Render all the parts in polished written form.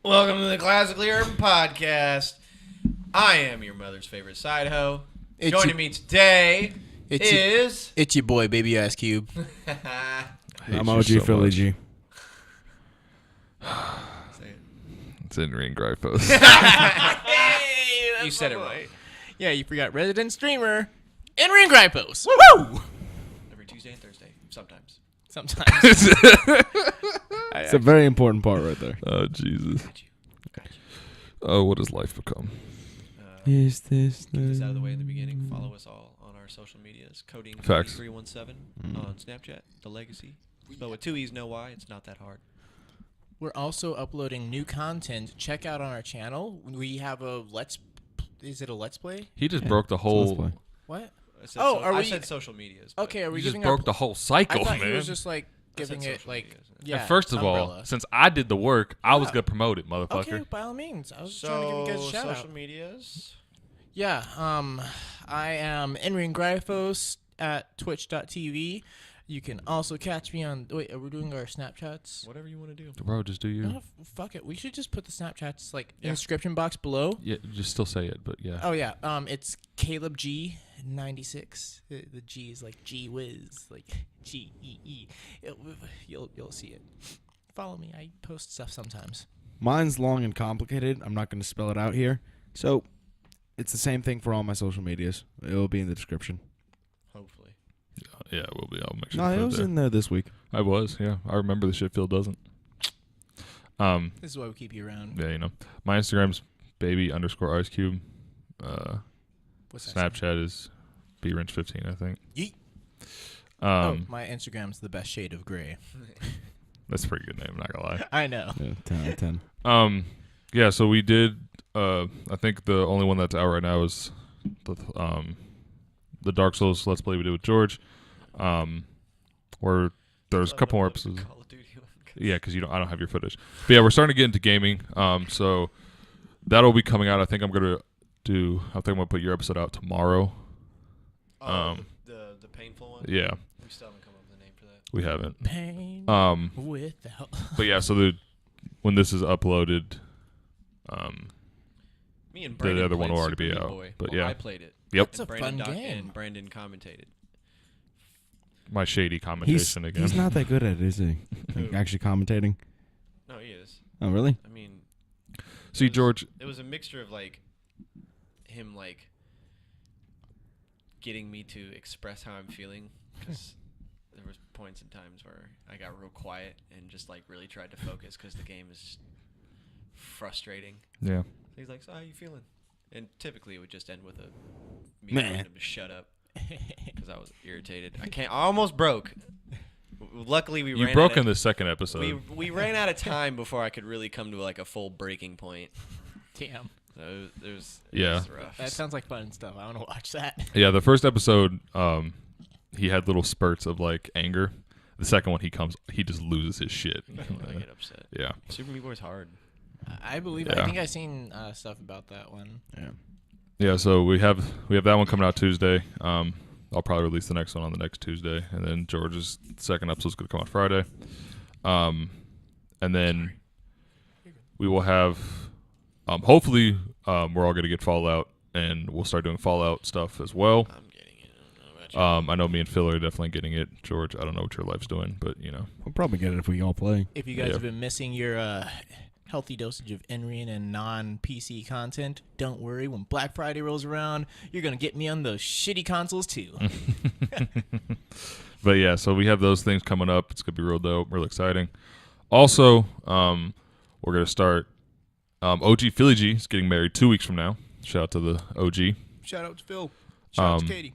Welcome to the Classically Urban Podcast. I am your mother's favorite side hoe. Joining me today is... It's your boy, Baby Ice Cube. I'm OG so Philly G. It's in ring Gryphos. Hey, you said it right. Yeah, you forgot resident streamer in ring Gryphos. Woo! Every Tuesday and Thursday, sometimes. Sometimes. It's a very important part right there. Oh, Jesus. Got you. Oh, what has life become? Is this Get this out of the way in the beginning. Follow us all on our social medias. Coding Facts. 317 on Snapchat. The Legacy. Spelled with 2 E's, no Y. It's not that hard. We're also uploading new content. Check out on our channel. We have a Is it a Let's Play? He just broke the whole... What? I said social medias. Okay, are we He just giving broke the whole cycle, I thought man. he was just like giving it social like... medias. Yeah, And first of all, since I did the work, I was going to promote it, motherfucker. Okay, by all means. I was trying to give you guys a shout social out. medias. Yeah, I am Enring Gryphos at twitch.tv. You can also catch me on... Wait, are we doing our Snapchats? Whatever you want to do. Bro, just do you. No, fuck it. We should just put the Snapchats in the description box below. Yeah, just still say it, but yeah. Oh, yeah. It's Caleb G96. The G is like G Whiz, like G-E-E. You'll see it. Follow me. I post stuff sometimes. Mine's long and complicated. I'm not going to spell it out here. So, it's the same thing for all my social medias. It will be in the description. Hopefully. Yeah, it will be. I'll make sure No, to it put was it there. in there this week. I was, yeah. I remember the Shitfield doesn't. This is why we keep you around. Yeah, you know. My Instagram's baby_ice cube. What's that? Snapchat is bwrench15, I think. Yeet. My Instagram's the best shade of gray. That's a pretty good name, not gonna lie. I know. Yeah, 10 out of 10. Yeah, so we did I think the only one that's out right now is the Dark Souls Let's Play we did with George. Where there's a couple more episodes. Call of Duty one, Yeah, because I don't have your footage. But yeah, we're starting to get into gaming. So that'll be coming out. I think I'm gonna put your episode out tomorrow. The painful one? Yeah. We still haven't come up with a name for that. We haven't. Pain without. But yeah, so when this is uploaded, Me and Brandon the other one played will already Super be Meat out. Boy. But Well, yeah. I played it. Yep. It's a Brandon fun game. And Brandon commentated. My shady commentation again. He's not that good at it, is he? Like, actually commentating. No, he is. Oh, really? I mean, See, George. it was a mixture of him getting me to express how I'm feeling, because there was points and times where I got real quiet and just really tried to focus because the game is frustrating. Yeah. So he's like, "So how you feeling?" And typically it would just end with me Man. telling him to shut up because I was irritated. I almost broke. Luckily we You ran broke out in of, the second episode. we ran out of time before I could really come to a full breaking point. Damn. So it was Yeah. rough. That sounds like fun stuff. I want to watch that. Yeah, the first episode, he had little spurts of anger. The second one, he just loses his shit. I get upset. Yeah. Super Meat Boy's hard. I believe. Yeah. I think I've seen stuff about that one. Yeah. Yeah, so we have that one coming out Tuesday. I'll probably release the next one on the next Tuesday, and then George's second episode is going to come out Friday. And then we will have, hopefully, we're all going to get Fallout, and we'll start doing Fallout stuff as well. I'm getting it. I don't know about you. I know me and Phil are definitely getting it. George, I don't know what your life's doing, but We'll probably get it if we all play. If you guys Yeah. have been missing your healthy dosage of Enrian and non-PC content, don't worry. When Black Friday rolls around, you're going to get me on those shitty consoles too. But yeah, so we have those things coming up. It's going to be real dope, real exciting. Also, we're going to start, OG Philly G is getting married 2 weeks from now. Shout out to the OG. Shout out to Phil. Shout out to Katie.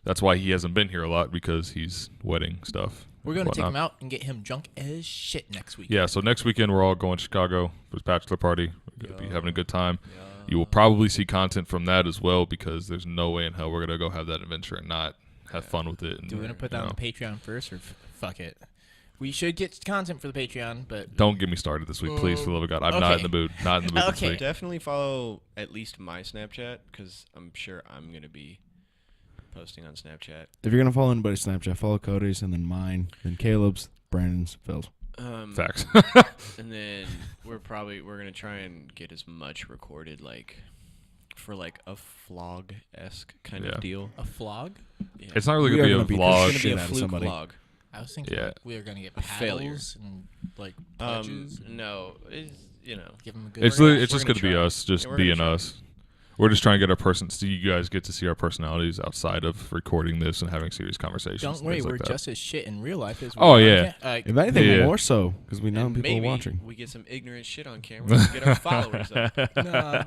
That's why he hasn't been here a lot, because he's wedding stuff. We're going to take whatnot. him out and get him drunk as shit next week. Yeah, so next weekend we're all going to Chicago for his bachelor party. We're going to be having a good time. You will probably see content from that as well, because there's no way in hell we're going to go have that adventure and not have fun with it. And, Do we want to put that on the Patreon first, or fuck it? We should get content for the Patreon, but... Don't get me started this week, please, for the love of God. I'm not in the mood. Not in the mood this Okay. week. Definitely follow at least my Snapchat, because I'm sure I'm going to be posting on Snapchat. If you're going to follow anybody's Snapchat, follow Cody's, and then mine, then Caleb's, Brandon's, Phil's. Facts. And then we're gonna try and get as much recorded, like for like a vlog-esque kind Yeah. of deal. A flog? Yeah. It's not really We gonna are be a gonna beat the vlog. It's gonna be shit a out of fluke somebody. vlog. I was thinking Yeah. like, we are going to get A failure. paddles and like pledges. No, it's, Give them a good It's We're it's gonna just gonna be try. us, just Yeah, we're gonna being try. us. We're just trying to get our person. So you guys get to see our personalities outside of recording this and having serious conversations. Don't and worry, things we're like that. just as shit in real life as we Oh, are on yeah. If anything, Yeah. more so because we know And people are maybe watching. we get some ignorant shit on camera and get our followers up. Nah,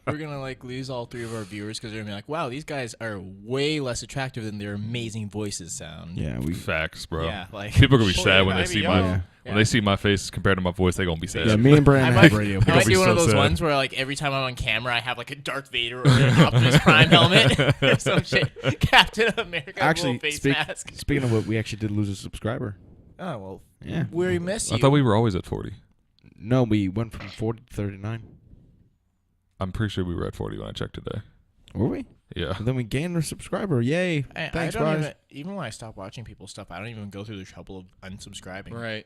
we're gonna like lose all 3 of our viewers because they're gonna be like, "Wow, these guys are way less attractive than their amazing voices sound." Yeah, we. Facts, bro. Yeah, like People are gonna be Sure, sad when they maybe, see yo. my Yeah. when they see my face compared to my voice. They're gonna be sad. Yeah, me and Brandon I have might, radio. I might be do one of so those sad. ones where like every time I'm on camera, I have like a Darth Vader or an Optimus Prime helmet or some shit. Captain America Actually, little face speak- mask. Speaking of what, we actually did lose a subscriber. Oh well, Yeah. we miss you. I thought we were always at 40. No, we went from 40 to 39. I'm pretty sure we were at 40 when I checked today. Were we? Yeah. And then we gained a subscriber. Yay! I Thanks, don't guys. even when I stop watching people's stuff, I don't even go through the trouble of unsubscribing. Right.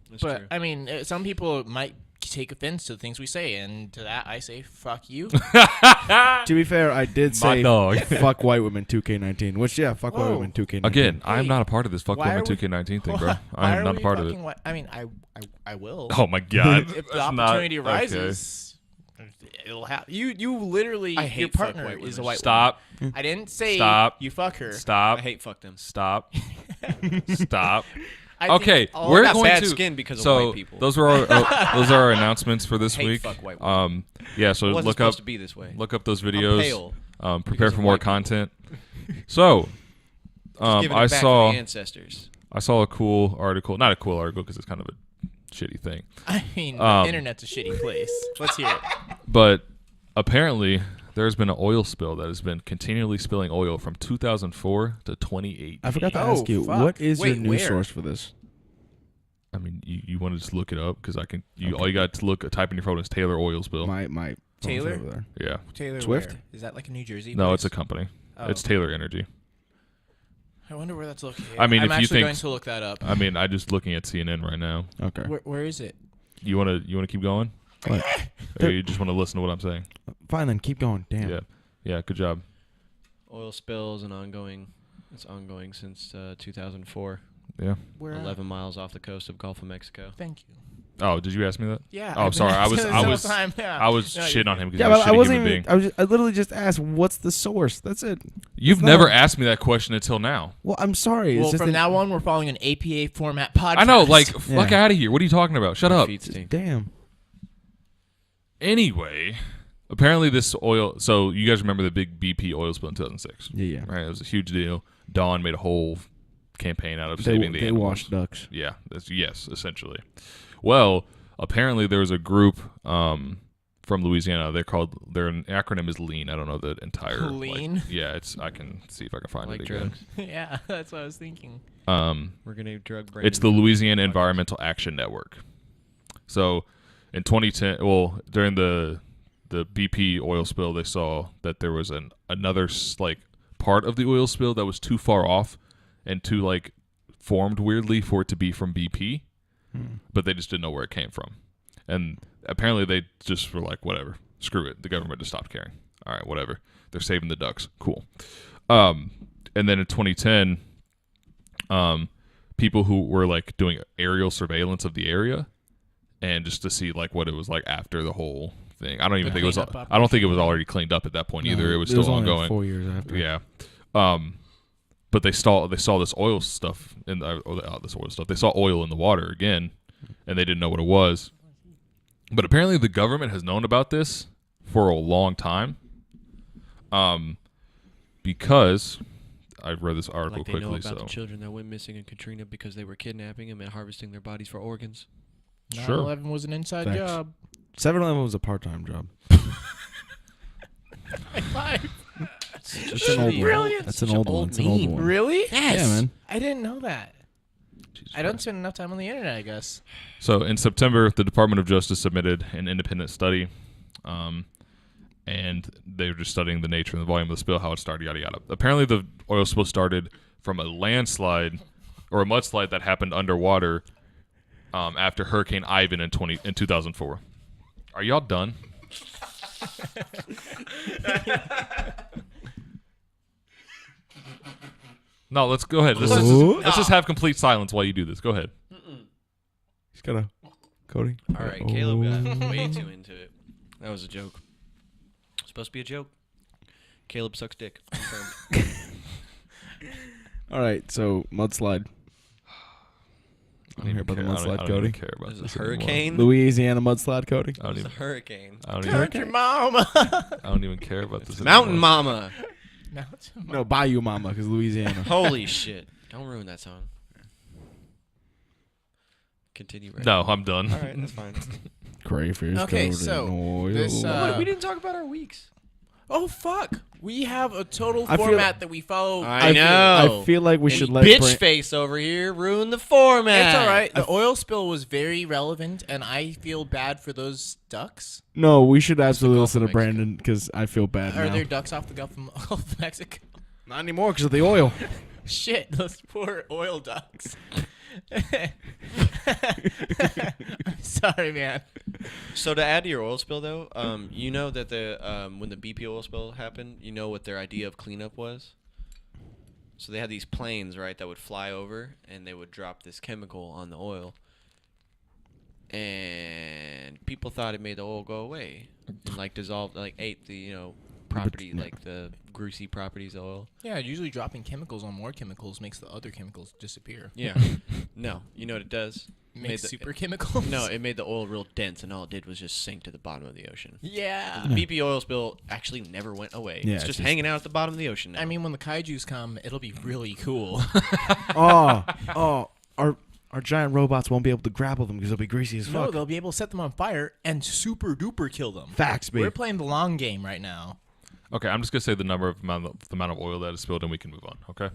That's But true. I mean, some people might take offense to the things we say, and to that I say, "Fuck you." To be fair, I did My say dog. fuck white women 2K19, which fuck white Whoa. women 2K19. Again, I am Hey, not a part of this fuck why women are we- 2K19 thing, bro. Why I am are not a we part of it. fucking I mean, I will. Oh my god. If the That's not- opportunity okay. arises, it'll happen. You literally, I your hate fuck partner white is a women. white Stop. woman. I didn't say Stop. you fuck her. I Stop. hate fuck them. Stop. Stop. I think Okay, all we're that got going bad to skin because of so white people. those were our announcements for this Hate week. fuck white women. Yeah, so It wasn't look supposed up to be this way. look up those I'm videos. pale. Prepare because for of more white people. content. So, Just giving it I back saw to the ancestors. I saw a cool article. Not a cool article because it's kind of a shitty thing. I mean, the Um, internet's a shitty place. Let's hear it. But apparently, there's been an oil spill that has been continually spilling oil from 2004 to 2018. I forgot to Oh, ask you, fuck. what is your Wait, news where? source for this? I mean, you want to just look it up because I can. Okay. All you got to type in your phone is Taylor oil spill. My phone's Taylor? over there. Yeah. Taylor Swift? where? Is that like a New Jersey? No, it's a place? company. Oh. It's Taylor Energy. I wonder where that's located. I mean, I'm if you actually think- going to look that up. I mean, I just looking at CNN right now. Okay. Where is it? You wanna keep going? What? Or you just want to listen to what I'm saying? Fine then, keep going. Damn. Yeah. Yeah. Good job. Oil spills and ongoing. It's ongoing since 2004. Yeah. Where? 11 miles off the coast of Gulf of Mexico. Thank you. Oh, did you ask me that? Yeah. Oh, I've been sorry. I asking was this I whole was time, yeah. I was No, shitting on him because Yeah, he's but a I shitty wasn't human even. being. I literally just asked, what's the source? That's it. You've not- never asked me that question until now. Well, I'm sorry. Well, it's just from that- now on, we're following an APA format podcast. I know, like, fuck Yeah. out of here. What are you talking about? Shut My up. feet stink. Damn. Anyway, apparently this oil. So you guys remember the big BP oil spill in 2006, Yeah. right? It was a huge deal. Dawn made a whole campaign out of They, saving the they animals. wash ducks. Yeah, yes, essentially. Well, apparently there was a group from Louisiana. Their acronym is LEAN. I don't know the entire Lean? yeah, I can see if I can find Like it again. drugs. Yeah, that's what I was thinking. We're going to drug brain. It's the Louisiana Environmental Action Network. So, in 2010, well, during the BP oil spill, they saw that there was another part of the oil spill that was too far off and too formed weirdly for it to be from BP, but they just didn't know where it came from. And apparently they just were like, whatever, screw it. The government just stopped caring. All right, whatever. They're saving the ducks. Cool. And then in 2010, people who were doing aerial surveillance of the area and just to see what it was like after the whole thing. I don't even think it was. cleanup I don't think it was already cleaned up at that point either. It was still only ongoing. 4 years after. Yeah. But they saw this oil stuff this oil stuff. They saw oil in the water again, and they didn't know what it was. But apparently, the government has known about this for a long time. Because I read this article Like they quickly. know about So the children that went missing in Katrina because they were kidnapping them and harvesting their bodies for organs. Sure. 9/11 was an inside Facts. job. 7-Eleven was a part-time job. High five. That's an old one. Brilliant. That's an Such old an one. old It's an old meme. one. Really? Yeah, man. I didn't know that. Jesus I don't Christ. spend enough time on the internet, I guess. So in September, the Department of Justice submitted an independent study, and they were just studying the nature and the volume of the spill, how it started, yada yada. Apparently, the oil spill started from a landslide or a mudslide that happened underwater after Hurricane Ivan in 2004. Are y'all done? No, let's go ahead. Let's just have complete silence while you do this. Go ahead. He's got a Cody. All right, Caleb got way too into it. That was a joke. Supposed to be a joke. Caleb sucks dick. Confirmed. All right, so mudslide. I don't hear about the mudslide, I don't Cody. even care about This this is a hurricane. Louisiana mudslide, Cody. I don't It's a even. hurricane. I don't Country even. mama. I don't even care about this. Mountain anymore. Mama. No, Bayou Mama, because Louisiana. Holy shit. Don't ruin that song. Continue. Right? No, I'm done. All right, that's fine. Crayfish. Okay, coated so in oil. this, Wait, we didn't talk about our weeks. Oh fuck! We have a total I feel- format that we follow. I know. I feel like we And should let bitch Brand- face over here ruin the format. It's all right. The oil spill was very relevant, and I feel bad for those ducks. No, we should absolutely Gulf of listen to Mexico. Brandon because I feel bad Are now. there ducks off the Gulf of Mexico? Not anymore because of the oil. Shit, those poor oil ducks. I'm sorry, man. So to add to your oil spill, though, you know that when the BP oil spill happened, you know what their idea of cleanup was? So they had these planes, right, that would fly over, and they would drop this chemical on the oil. And people thought it made the oil go away and, like, dissolved, like, ate the, property, like the greasy properties of oil. Yeah, usually dropping chemicals on more chemicals makes the other chemicals disappear. Yeah. No. You know what it does? Makes the- super chemicals. No, it made the oil real dense, and all it did was just sink to the bottom of the ocean. Yeah. The BP oil spill actually never went away. Yeah, it's it's just just- hanging out at the bottom of the ocean now. I mean, when the kaijus come, it'll be really cool. Our giant robots won't be able to grapple them because they'll be greasy as No, fuck. they'll be able to set them on fire and super duper kill them. Facts, babe. We're playing the long game right now. Okay, I'm just gonna say the amount of oil that is spilled, and we can move on. Okay,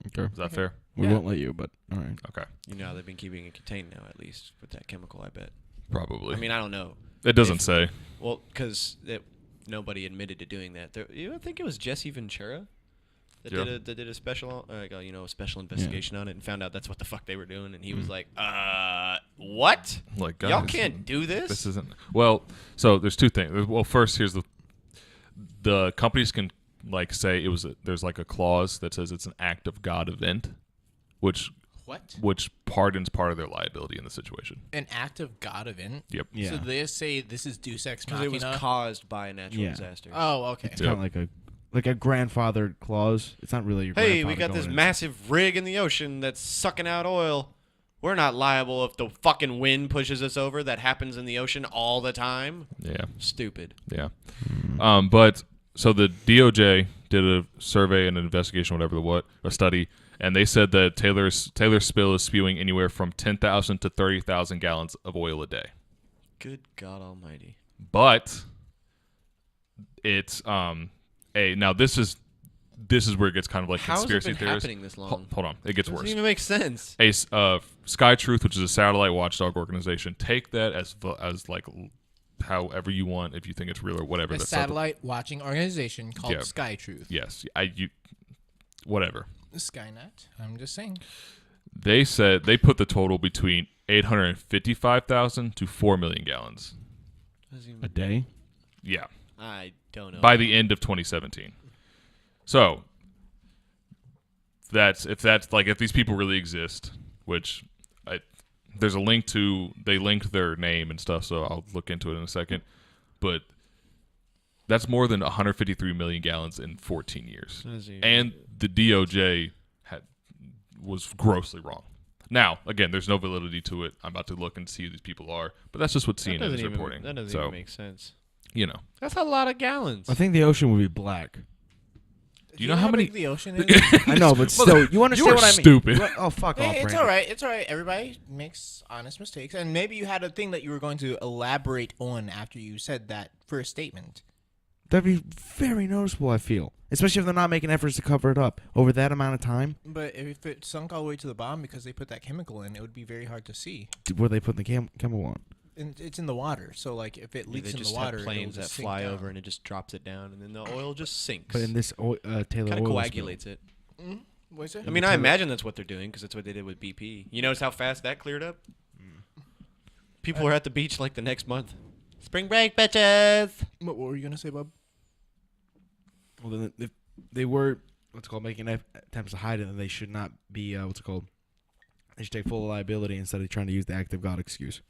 Okay. is that fair? We Yeah. won't let you, but all right. Okay, you know how they've been keeping it contained now, at least with that chemical, I bet. probably. I mean, I don't know. it doesn't if- say. Well, because nobody admitted to doing that. I think it was Jesse Ventura that Yeah. did a special, a special investigation on it and found out that's what the fuck they were doing, and he was like, what? Like, Y'all guys, can't do this. This isn't well. So there's two things. Well, first, here's the companies can like say there's like a clause that says it's an act of God event, which What? pardons part of their liability in the situation. An act of God event? Yep. Yeah. So they say this is Deus Ex Because it was Machina? caused by a natural Yeah. disaster. Oh, okay. It's kind of like a grandfathered clause. It's not really your Hey, we grandfather got this going in. massive rig in the ocean that's sucking out oil. We're not liable if the fucking wind pushes us over. That happens in the ocean all the time. Yeah. Stupid. Yeah. But so the DOJ did a survey and an investigation, a study, and they said that Taylor's spill is spewing anywhere from 10,000 to 30,000 gallons of oil a day. Good God Almighty. But it's now this is where it gets kind of like How has it conspiracy been theories. happening this long? Hold on, it gets Doesn't worse. even make sense. Sky Truth, which is a satellite watchdog organization, take that as like however you want, if you think it's real or whatever. A That's not the- satellite watching organization called Yeah. Sky Truth. Yes, whatever. Skynet. I'm just saying. They said they put the total between 855,000 to 4 million gallons. A day? Yeah, I don't know. by the end of 2017. So if these people really exist, which there's a link to, they linked their name and stuff, so I'll look into it in a second. But that's more than 153 million gallons in 14 years. And the DOJ was grossly wrong. Now, again, there's no validity to it. I'm about to look and see who these people are, but that's just what CNN is reporting. That doesn't so, even make sense. you know. That's a lot of gallons. I think the ocean would be black. Do you know how many? big the ocean is? I know, but still, you understand You are what I mean? stupid. Oh, fuck off, Hey, it's Brandon. all right. It's all right. Everybody makes honest mistakes, and maybe you had a thing that you were going to elaborate on after you said that first statement. That'd be very noticeable, I feel. Especially if they're not making efforts to cover it up over that amount of time. But if it sunk all the way to the bottom because they put that chemical in, it would be very hard to see. Where they put the chemical on? And it's in the water, so like if it Yeah, leaks they in just the water, have planes it'll that just sink fly down. over and it just drops it down, and then the oil just sinks. But in this Taylor kind of oil coagulates it. What is it? I mean, I imagine that's what they're doing because that's what they did with BP. You notice how fast that cleared up? People were at the beach like the next month. Spring break, bitches. What were you gonna say, Bob? Well, then if they were making attempts to hide it, then they should not be They should take full liability instead of trying to use the act of God excuse.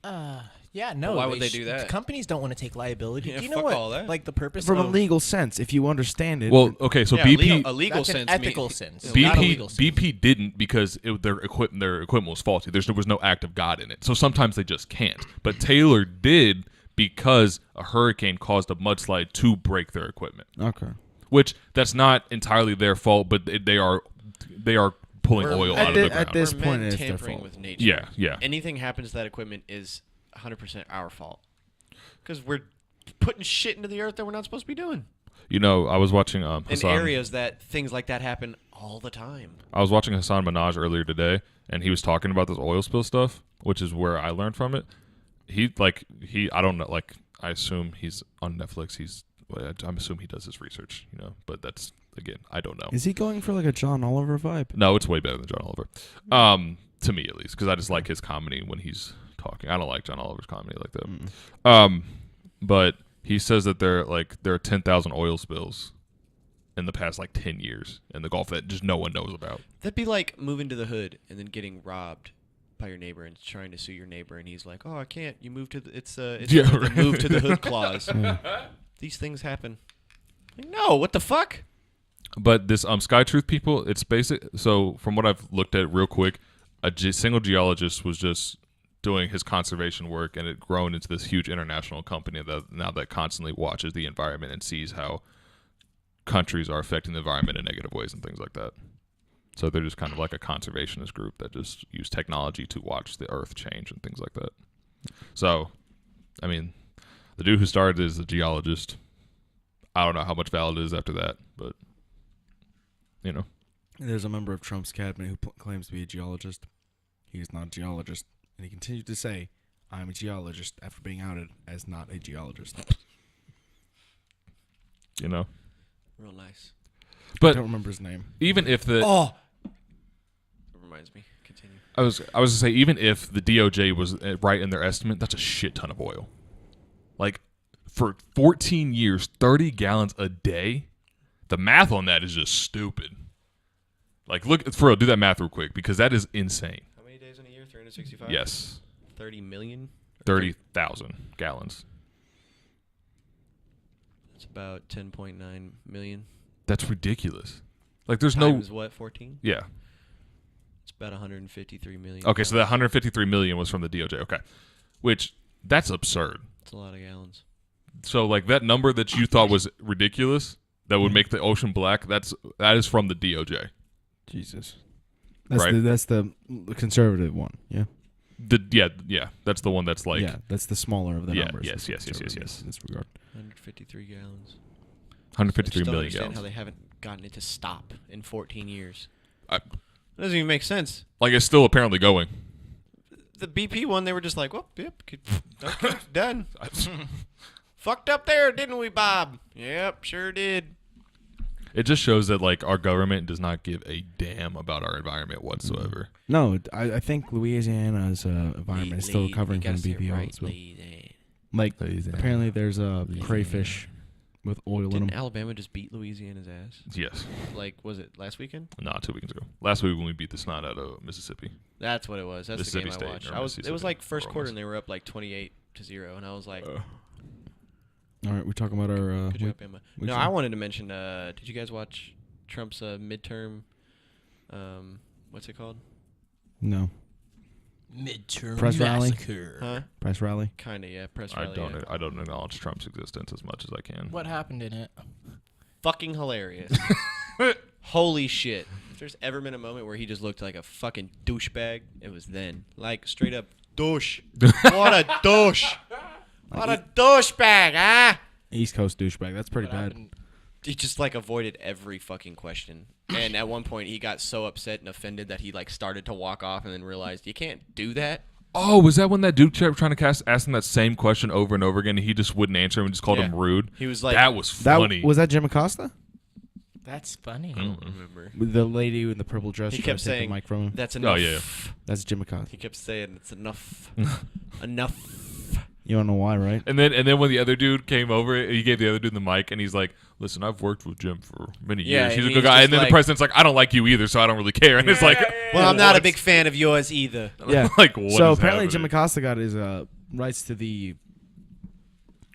Yeah, no. Why would they do that? Companies don't want to take liability. Yeah, Do you know fuck what? all that. Like the purpose From a of legal sense, if you understand it. Well, okay, so Yeah, BP a legal that's sense. an ethical sense. Not a BP legal sense. BP didn't because their equipment was faulty. There was no act of God in it. So sometimes they just can't. But Taylor did because a hurricane caused a mudslide to break their equipment. Okay. Which that's not entirely their fault, but they are pulling oil out of the ground. At this We're point, men it's their tampering fault. with nature. Yeah, yeah. Anything happens to that equipment is 100% our fault. Because we're putting shit into the earth that we're not supposed to be doing. You know, I was watching In Hassan. areas that things like that happen all the time. I was watching Hassan Minaj earlier today, and he was talking about this oil spill stuff, which is where I learned from it. I don't know, like, I assume he's on Netflix. I'm assuming he does his research, you know, but that's, again, I don't know. Is he going for like a John Oliver vibe? No, it's way better than John Oliver. To me, at least, because I just like his comedy when he's talking. I don't like John Oliver's comedy like that. But he says that there are 10,000 oil spills in the past 10 years in the Gulf that just no one knows about. That'd be like moving to the hood and then getting robbed by your neighbor and trying to sue your neighbor, and he's like, "Oh, I can't. You moved to the Yeah, the right. move to the hood clause." These things happen. Like, no, what the fuck? But this Sky Truth people, it's basic. So from what I've looked at real quick, a single geologist was just doing his conservation work, and it grown into this huge international company that constantly watches the environment and sees how countries are affecting the environment in negative ways and things like that. So they're just kind of like a conservationist group that just use technology to watch the earth change and things like that. So, I mean, the dude who started is a geologist. I don't know how much valid it is after that, but, you know. There's a member of Trump's cabinet who claims to be a geologist. He is not a geologist. And he continues to say, "I'm a geologist," after being outed as not a geologist. You know? Real nice. I But don't remember his name. even if the... It reminds me. Continue. I was going to say, even if the DOJ was right in their estimate, that's a shit ton of oil. Like, for 14 years, 30 gallons a day, the math on that is just stupid. Like, look, for real, do that math real quick, because that is insane. How many days in a year? 365? Yes. 30 million? 30,000 gallons. That's about 10.9 million. That's ridiculous. Like, there's Times no... what, 14? Yeah. It's about 153 million. Okay, so that gallons. 153 million was from the DOJ. Okay. Which, that's absurd. That's a lot of gallons. So, like, that number that you thought was ridiculous, that would make the ocean black, that is from the DOJ. Jesus. That's Right. that's the conservative one, yeah? Yeah, that's the one that's like... yeah, that's the smaller of the Yeah, numbers. yes. In this regard. 153 gallons. 153 I just don't million understand gallons. how they haven't gotten it to stop in 14 years. I- It doesn't even make sense. Like, it's still apparently going. The BP one, they were just like, well, yep, okay, done. Fucked up there, didn't we, Bob? Yep, sure did. It just shows that, like, our government does not give a damn about our environment whatsoever. No, I think Louisiana's environment is still recovering from the BPO as well. Like, apparently there's a crayfish with oil in Didn't them. Alabama just beat Louisiana's ass? Yes. Like, was it last weekend? Nah, 2 weekends ago. Last week when we beat the snot out of Mississippi. That's what it was. That's the game Mississippi I State watched. or It was Mississippi, like first or quarter, almost. and they were up like 28-0, and I was like, All right, we're talking about our... good job, Bama. we No, should- I wanted to mention, did you guys watch Trump's midterm, what's it called? No. Midterm Press rally? massacre. Huh? Press rally? Kind of, yeah. Press I rally. don't. yeah. I don't acknowledge Trump's existence as much as I can. What happened in it? Fucking hilarious. Holy shit. If there's ever been a moment where he just looked like a fucking douchebag, it was then. Like, straight up douche. What a douche. What a douchebag, ah! East Coast douchebag. That's pretty What bad. happened? He just, like, avoided every fucking question. And at one point, he got so upset and offended that he, like, started to walk off and then realized, you can't do that. Oh, was that when that dude kept trying to ask him that same question over and over again, and he just wouldn't answer him and just called him Yeah. rude? He was like... That was funny. Was that Jim Acosta? That's funny. I don't remember. With the lady in the purple dress He trying kept to take saying, the mic from him? that's enough. yeah. That's Jim Acosta. He kept saying, it's enough. Enough. You don't know why, right? And then when the other dude came over, he gave the other dude the mic, and he's like, "Listen, I've worked with Jim for many Yeah, years. He's a and good he's guy." just And then like- the president's like, "I don't like you either, so I don't really care." And it's like, Well, I'm not a big fan of yours either. Yeah. like, what So is apparently Jim happening? Acosta got his rights to the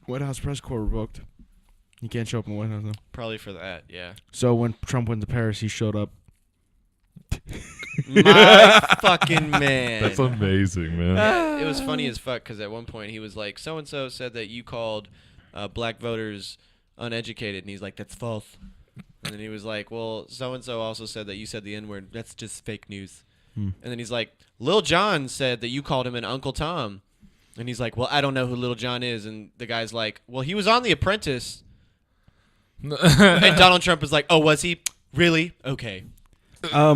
White House press corps revoked. He can't show up in the White House now. Probably for that, yeah. So when Trump went to Paris, he showed up. My fucking man. That's amazing, man. It was funny as fuck because at one point he was like, so and so said that you called black voters uneducated, and he's like, that's false. And then he was like, well, so and so also said that you said the N-word. That's just fake news. And then he's like, Lil Jon said that you called him an Uncle Tom, and he's like, well, I don't know who Lil Jon is, and the guy's like, well, he was on The Apprentice, and Donald Trump was like, oh, was he really? Okay.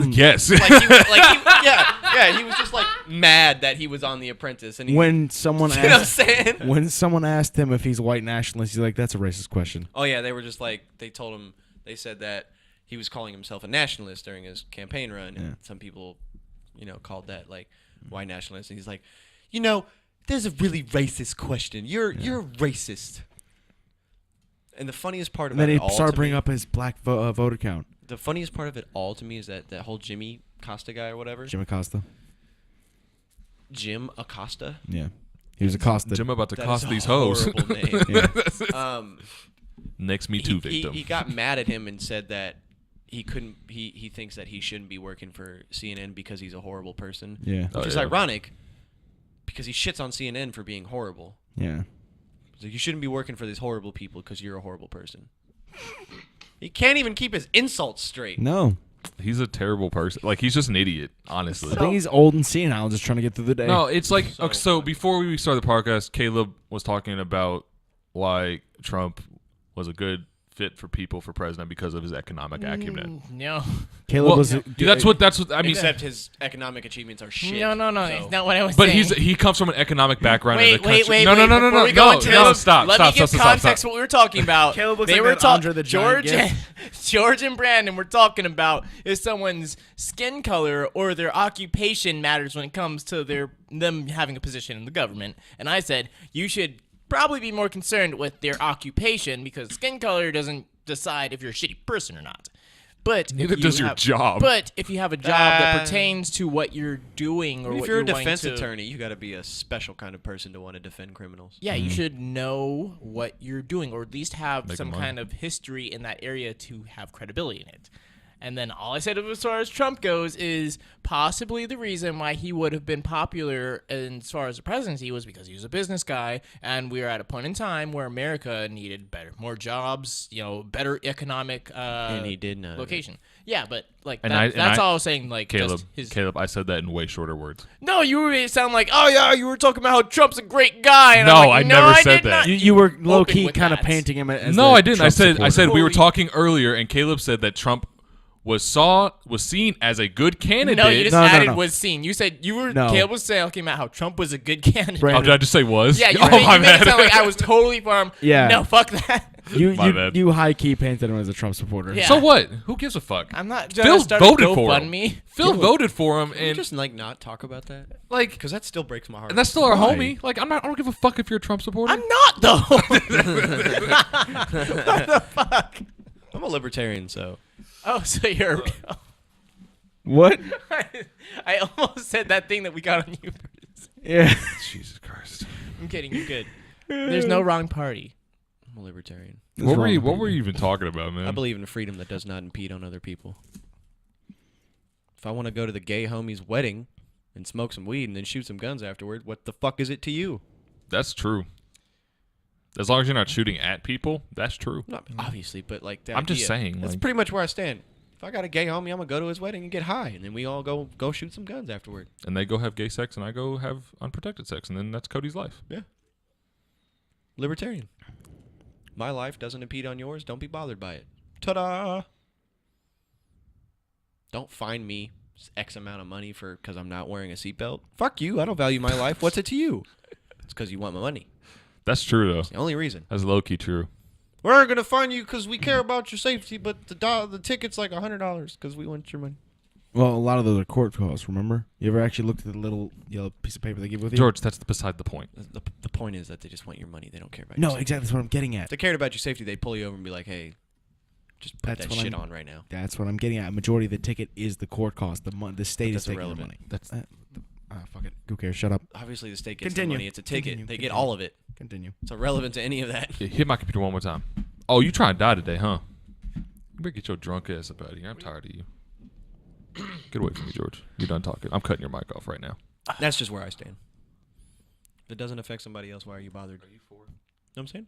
Yes. Like he was just like mad that he was on The Apprentice, and he, When someone you know what I'm asked, saying? when someone asked him if he's white nationalist, he's like, "That's a racist question." Oh yeah, they were just like they told him, they said that he was calling himself a nationalist during his campaign run, and Yeah. some people, called that like white nationalist, and he's like, there's a really racist question. You're racist. And the funniest part And about then it he all started to bringing me, up his black voter count. the funniest part of it all to me is that whole Jimmy Costa guy or whatever, Jim Acosta. Jim Acosta. Yeah, he was accosted. Jim about to That cost is a these hoes. horrible name. Yeah. Next Me Too victim. He got mad at him and said that he couldn't. He thinks that he shouldn't be working for CNN because he's a horrible person. Yeah, Oh, Which is yeah. ironic because he shits on CNN for being horrible. yeah. He's like, you shouldn't be working for these horrible people because you're a horrible person. He can't even keep his insults straight. No, He's a terrible person. Like, he's just an idiot, honestly. I think he's old and senile, just trying to get through the day. No, it's like So so before we started the podcast, Caleb was talking about why Trump was a good fit for people for president because of his economic acumen. No. Caleb Well, was. that's what I mean. Except his economic achievements are shit. No, so- it's not what I was But saying. he comes from an economic background. in Wait, the country. wait, No, wait. Before we go into this, stop, let stop, me give stop, stop, context stop. what we were talking about. Caleb looks they like were that Andre the Giant George, George and Brandon were talking about if someone's skin color or their occupation matters when it comes to them having a position in the government. And I said you should probably be more concerned with their occupation because skin color doesn't decide if you're a shitty person or not. But Neither if you does your have- job. But if you have a job that pertains to what you're doing or If what you're a wanting defense to- attorney, you got to be a special kind of person to want to defend criminals. Yeah, you should know what you're doing, or at least have Making some money. kind of history in that area to have credibility in it. And then all I said as far as Trump goes is possibly the reason why he would have been popular as far as the presidency was because he was a business guy, and we were at a point in time where America needed more jobs, better economic And he did none of it. location. Yeah, but like And that's I- all I was saying. Like Caleb, just I said that in way shorter words. No, you made it sound like, oh yeah, you were talking about how Trump's a great guy. And No, I'm like, I never I said did that. not. You were low Open key with kind of that. painting him as. No, the I didn't. Trump I supporter. said we were Holy- talking earlier, and Caleb said that Trump was seen as a good candidate. No, you just No, no, added no. was seen. You said you were. No. Caleb was talking about how Trump was a good candidate. Brandon. Oh, did I just say was? Yeah, you oh, made, my you made it bad. sound like I was totally farm. Yeah. No, fuck that. My bad. You high key painted him as a Trump supporter. Yeah. So what? Who gives a fuck? I'm not. Phil voted for him. GoFundMe. Phil voted for him, Can we and just not talk about that? like, Because that still breaks my heart. and that's still our Why? homie. Like, I don't give a fuck if you're a Trump supporter. I'm not though. I'm a libertarian, so Oh, so you're. What? I almost said that thing that we got on you. Yeah. Jesus Christ. I'm kidding. You're good. There's no wrong party. I'm a libertarian. What were you even talking about, man? I believe in a freedom that does not impede on other people. If I want to go to the gay homie's wedding and smoke some weed and then shoot some guns afterward, what the fuck is it to you? That's true. As long as you're not shooting at people, that's true. Not obviously, but like the I'm just idea. saying, That's like- pretty much where I stand. If I got a gay homie, I'm gonna go to his wedding and get high, and then we all go shoot some guns afterward. And they go have gay sex, and I go have unprotected sex, and then that's Cody's life. Yeah. Libertarian. My life doesn't impede on yours. Don't be bothered by it. Ta-da! Don't fine me X amount of money because I'm not wearing a seatbelt. Fuck you. I don't value my life. What's it to you? It's because you want my money. That's true, though. It's the only reason. That's low-key true. We're going to fine you because we care about your safety, but the ticket's like $100 because we want your money. Well, a lot of those are court costs, remember? You ever actually looked at the little yellow piece of paper they give with you? George, that's beside the point. The point is that they just want your money. They don't care about No, your safety. exactly. That's what I'm getting at. If they cared about your safety, they'd pull you over and be like, hey, just put That's that what shit I'm- on right now. That's what I'm getting at. A majority of the ticket is the court cost. The state is That's taking the irrelevant. money. That's Fuck it. Who cares? Shut up. Obviously, the state gets Continue. the money. It's a ticket. Continue. They get Continue. all of it. Continue. It's irrelevant to any of that. Yeah, hit my computer one more time. Oh, you trying to die today, huh? You better get your drunk ass up out of here. I'm tired of you. Get away from me, George. You're done talking. I'm cutting your mic off right now. That's just where I stand. If it doesn't affect somebody else, why are you bothered? Are you for it? Know what I'm saying?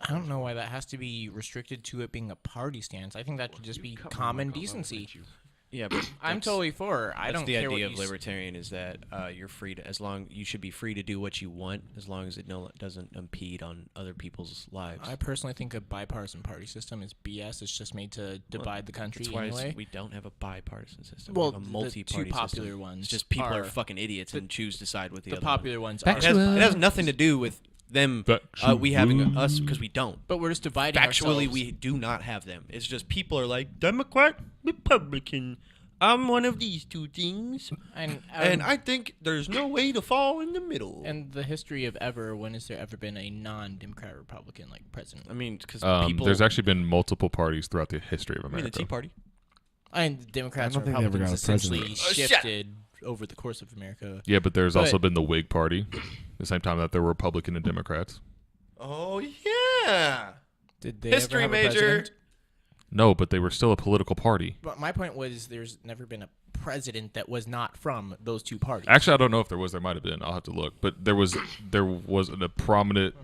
I don't know why that has to be restricted to it being a party stance. I think that should just be common decency. Yeah, but I'm totally for. I that's don't the care idea what of you libertarian is that you're free to you should be free to do what you want as long as it doesn't impede on other people's lives. I personally think a bipartisan party system is BS. It's just made to divide the country That's why anyway. we don't have a bipartisan system. Well, we have a the multi-party two popular system. ones It's just people are are- fucking idiots and choose to decide with the The other popular ones one. are. It has nothing to do with them. We having us because we don't. But we're just dividing Factually, ourselves. we do not have them. It's just people are like Democrat, Republican. I'm one of these two things, and I think there's no way to fall in the middle. and the history of ever, when has there ever been a non-Democrat Republican like president? I mean, because people. There's actually been multiple parties throughout the history of I mean, America. the Tea Party. And the Democrats I and don't think they ever Republicans got a president. essentially shifted over the course of America. Yeah, but there's But- also been the Whig Party, the same time that there were Republican and Democrats. Oh yeah. Did they History ever have a major. president? No, but they were still a political party. But my point was, there's never been a president that was not from those two parties. Actually, I don't know if there was. There might have been. I'll have to look. But there was a prominent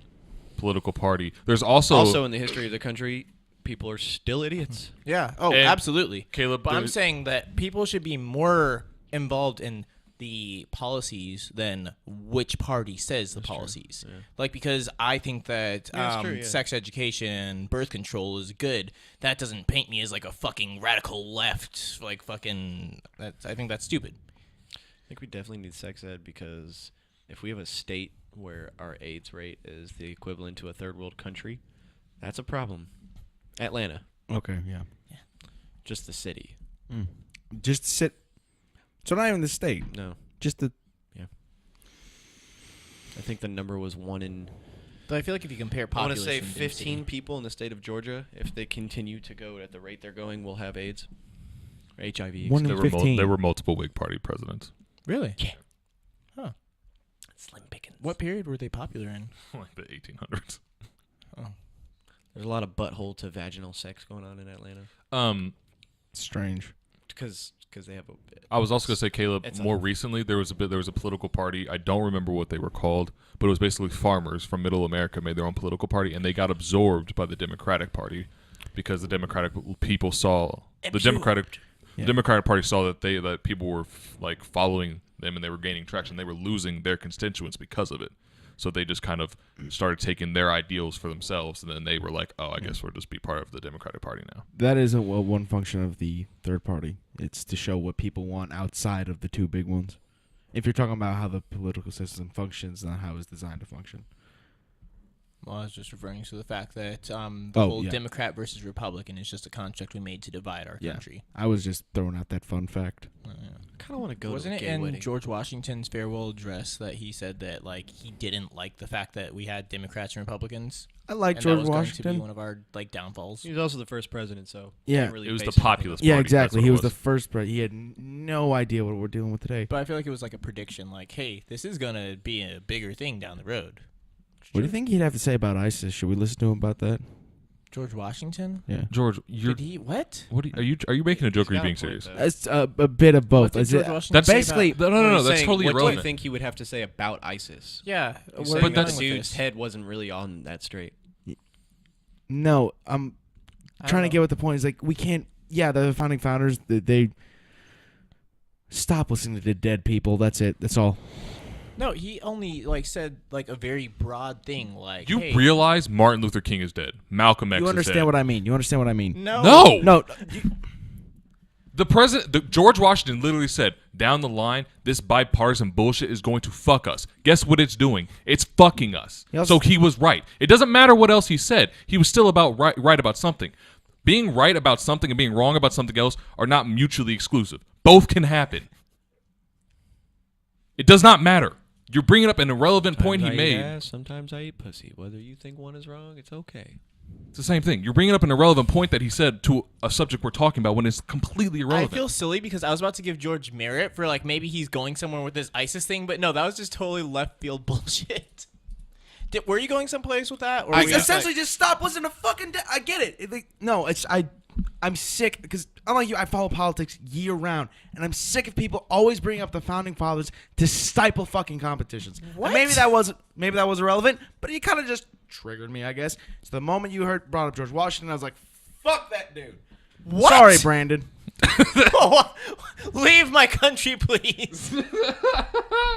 political party. There's Also, in the history of the country, people are still idiots. Yeah. Oh, And absolutely. Caleb, But I'm there's- saying that people should be more involved in the policies than which party says the policies. Like, because I think that Yeah, that's true, yeah. sex education, birth control is good. That doesn't paint me as like a fucking radical left. Like fucking. I think that's stupid. I think we definitely need sex ed because if we have a state where our AIDS rate is the equivalent to a third world country, that's a problem. Atlanta, Okay, yeah. just the city. Just sit. So not even the state. No, Just the. I think the number was 1 in. But I feel like if you compare I want to population say 15 people in the state of Georgia. If they continue to go at the rate they're going, will have AIDS, or HIV. One in there were 15. there were multiple Whig Party presidents. Really? Yeah. Huh. Slim pickings. What period were they popular in? Like the 1800s. There's a lot of butthole to vaginal sex going on in Atlanta Strange. because they have a. I was also gonna say, Caleb. It's More a- recently, there was a political party. I don't remember what they were called, but it was basically farmers from Middle America made their own political party, and they got absorbed by the Democratic Party because the Democratic people saw the Democratic Party saw that people were like following them and they were gaining traction. They were losing their constituents because of it. So they just kind of started taking their ideals for themselves, and then they were like, "Oh, I guess we'll just be part of the Democratic Party now." That is one function of the third party. It's to show what people want outside of the two big ones. If you're talking about how the political system functions, not how it's designed to function. Well, I was just referring to the fact that the Oh, whole yeah. Democrat versus Republican is just a construct we made to divide our country. I was just throwing out that fun fact. I kind of want to go. Wasn't to it a gay in wedding. George Washington's farewell address that he said that like he didn't like the fact that we had Democrats and Republicans? I like And George that was going to Washington. be one of our like downfalls. He was also the first president, so Yeah. can't really It was base the it on populist Yeah, party, exactly. that's what He it was the was. first president. He had no idea what we're dealing with today. But I feel like it was like a prediction, like, hey, this is gonna be a bigger thing down the road. What do you think he'd have to say about ISIS? Should we listen to him about that? George Washington? Yeah. George, you're Did he what? what are you making a joke or are you got being a point, serious? though. It's a bit of both. What did Is George it- Washington That's say basically- about- No, He's that's saying, totally what irrelevant. do you think he would have to say about ISIS? Yeah, He's where saying are we that going the with dude's this? head wasn't really on that straight. No, I'm I trying to don't get what the point is. Like, we can't. Yeah, the founding founders, they stop listening to dead people. That's it. That's all. No, he only like said like a very broad thing, like You hey, realize Martin Luther King is dead. Malcolm X You is understand dead. what I mean? You understand what I mean? No, No. No. George Washington literally said, down the line, this bipartisan bullshit is going to fuck us. Guess what it's doing? It's fucking us. He also- So he was right. It doesn't matter what else he said. He was still about right about something. Being right about something and being wrong about something else are not mutually exclusive. Both can happen. It does not matter. You're bringing up an irrelevant point he Sometimes I eat made. ass, sometimes I eat pussy. Whether you think one is wrong, it's okay. It's the same thing. You're bringing up an irrelevant point that he said to a subject we're talking about when it's completely I irrelevant. feel silly because I was about to give George merit for like maybe he's going somewhere with this ISIS thing, but no, that was just totally left field bullshit. Were you going someplace with that? Or I were you just, essentially just stop listening to fucking. I get it. I'm sick because unlike you, I follow politics year round, and I'm sick of people always bringing up the founding fathers to stifle fucking competitions. And What? maybe that was irrelevant, but it kind of just triggered me, I guess. So the moment you brought up George Washington, I was like, "Fuck that dude." What? Sorry, Brandon. Leave my country, please.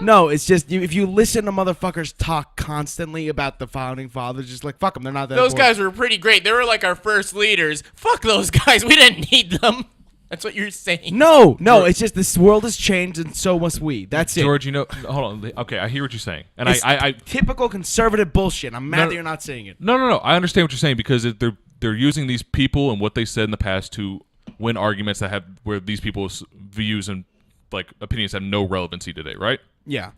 No, it's just if you listen to motherfuckers talk constantly about the founding fathers, just like fuck them, they're not that. Those important. guys were pretty great. They were like our first leaders. Fuck those guys. We didn't need them. That's what you're saying. No, it's just this world has changed, and so must we. That's it. George, hold on. Okay, I hear what you're saying, and It's I typical conservative bullshit. I'm mad No, that you're not saying it. no. I understand what you're saying because they're using these people and what they said in the past to win arguments that have where these people's views and like opinions have no relevancy today, right? Yeah.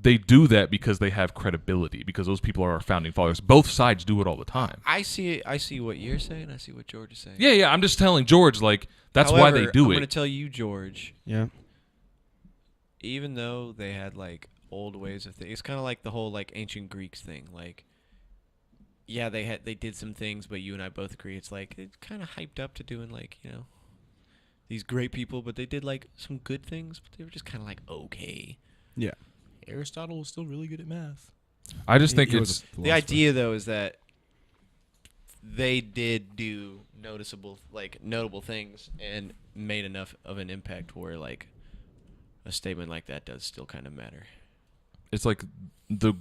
They do that because they have credibility because those people are our founding fathers. Both sides do it all the time. I see what you're saying. I see what George is saying. Yeah. I'm just telling George like that's why they However, do I'm it. going to tell you, George. Yeah. Even though they had like old ways of things, it's kind of like the whole like ancient Greeks thing. Like, yeah, they did some things, but you and I both agree it's like it's kind of hyped up to doing like these great people, but they did like some good things, but they were just kind of like okay. Yeah. Aristotle was still really good at math. I just think He was it's a The philosopher. idea though is that they did do notable things and made enough of an impact where like a statement like that does still kind of matter. it's like the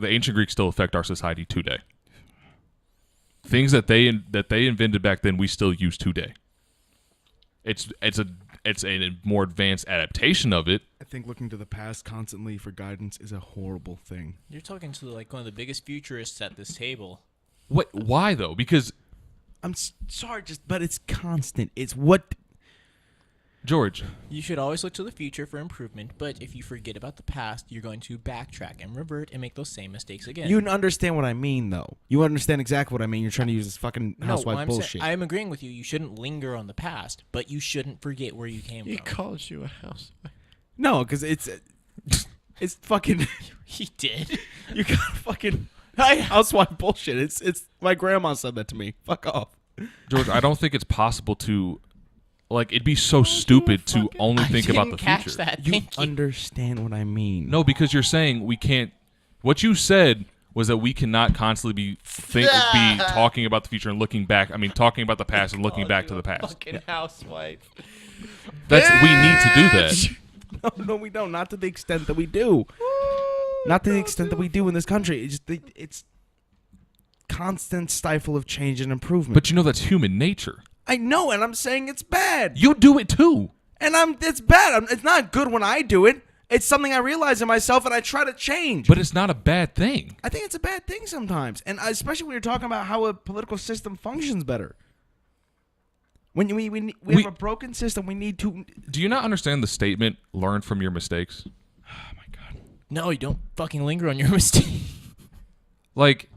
ancient Greeks still affect our society today. Things that they invented back then we still use today. It's a more advanced adaptation of it. I think looking to the past constantly for guidance is a horrible thing. You're talking to like one of the biggest futurists at this table. What? Why though? Because I'm sorry, but it's constant. It's what. George, You should always look to the future for improvement, but if you forget about the past, you're going to backtrack and revert and make those same mistakes again. You understand what I mean, though. You understand exactly what I mean. You're trying to use this fucking housewife bullshit. I'm agreeing with you. You shouldn't linger on the past, but you shouldn't forget where you came He from. calls you a housewife. No, because it's fucking. He did. You got fucking housewife bullshit. It's my grandma said that to me. Fuck off. George, I don't think it's possible to, like, it'd be so stupid to only think about the catch future. that. You Thank you. understand what I mean? No, because you're saying we can't. What you said was that we cannot constantly be talking about the future and looking back. I mean, talking about the past and looking back to the past. Fucking housewife. We need to do that. No, we don't. Not to the extent that we do. Not to the extent that we do in this country. It's constant stifle of change and improvement. But you know that's human nature. I know, and I'm saying it's bad. You do it too. And it's bad. It's not good when I do it. It's something I realize in myself, and I try to change. But it's not a bad thing. I think it's a bad thing sometimes, and especially when you're talking about how a political system functions better. When we have a broken system, we need to. Do you not understand the statement, learn from your mistakes? Oh my god. No, you don't fucking linger on your mistake. Like,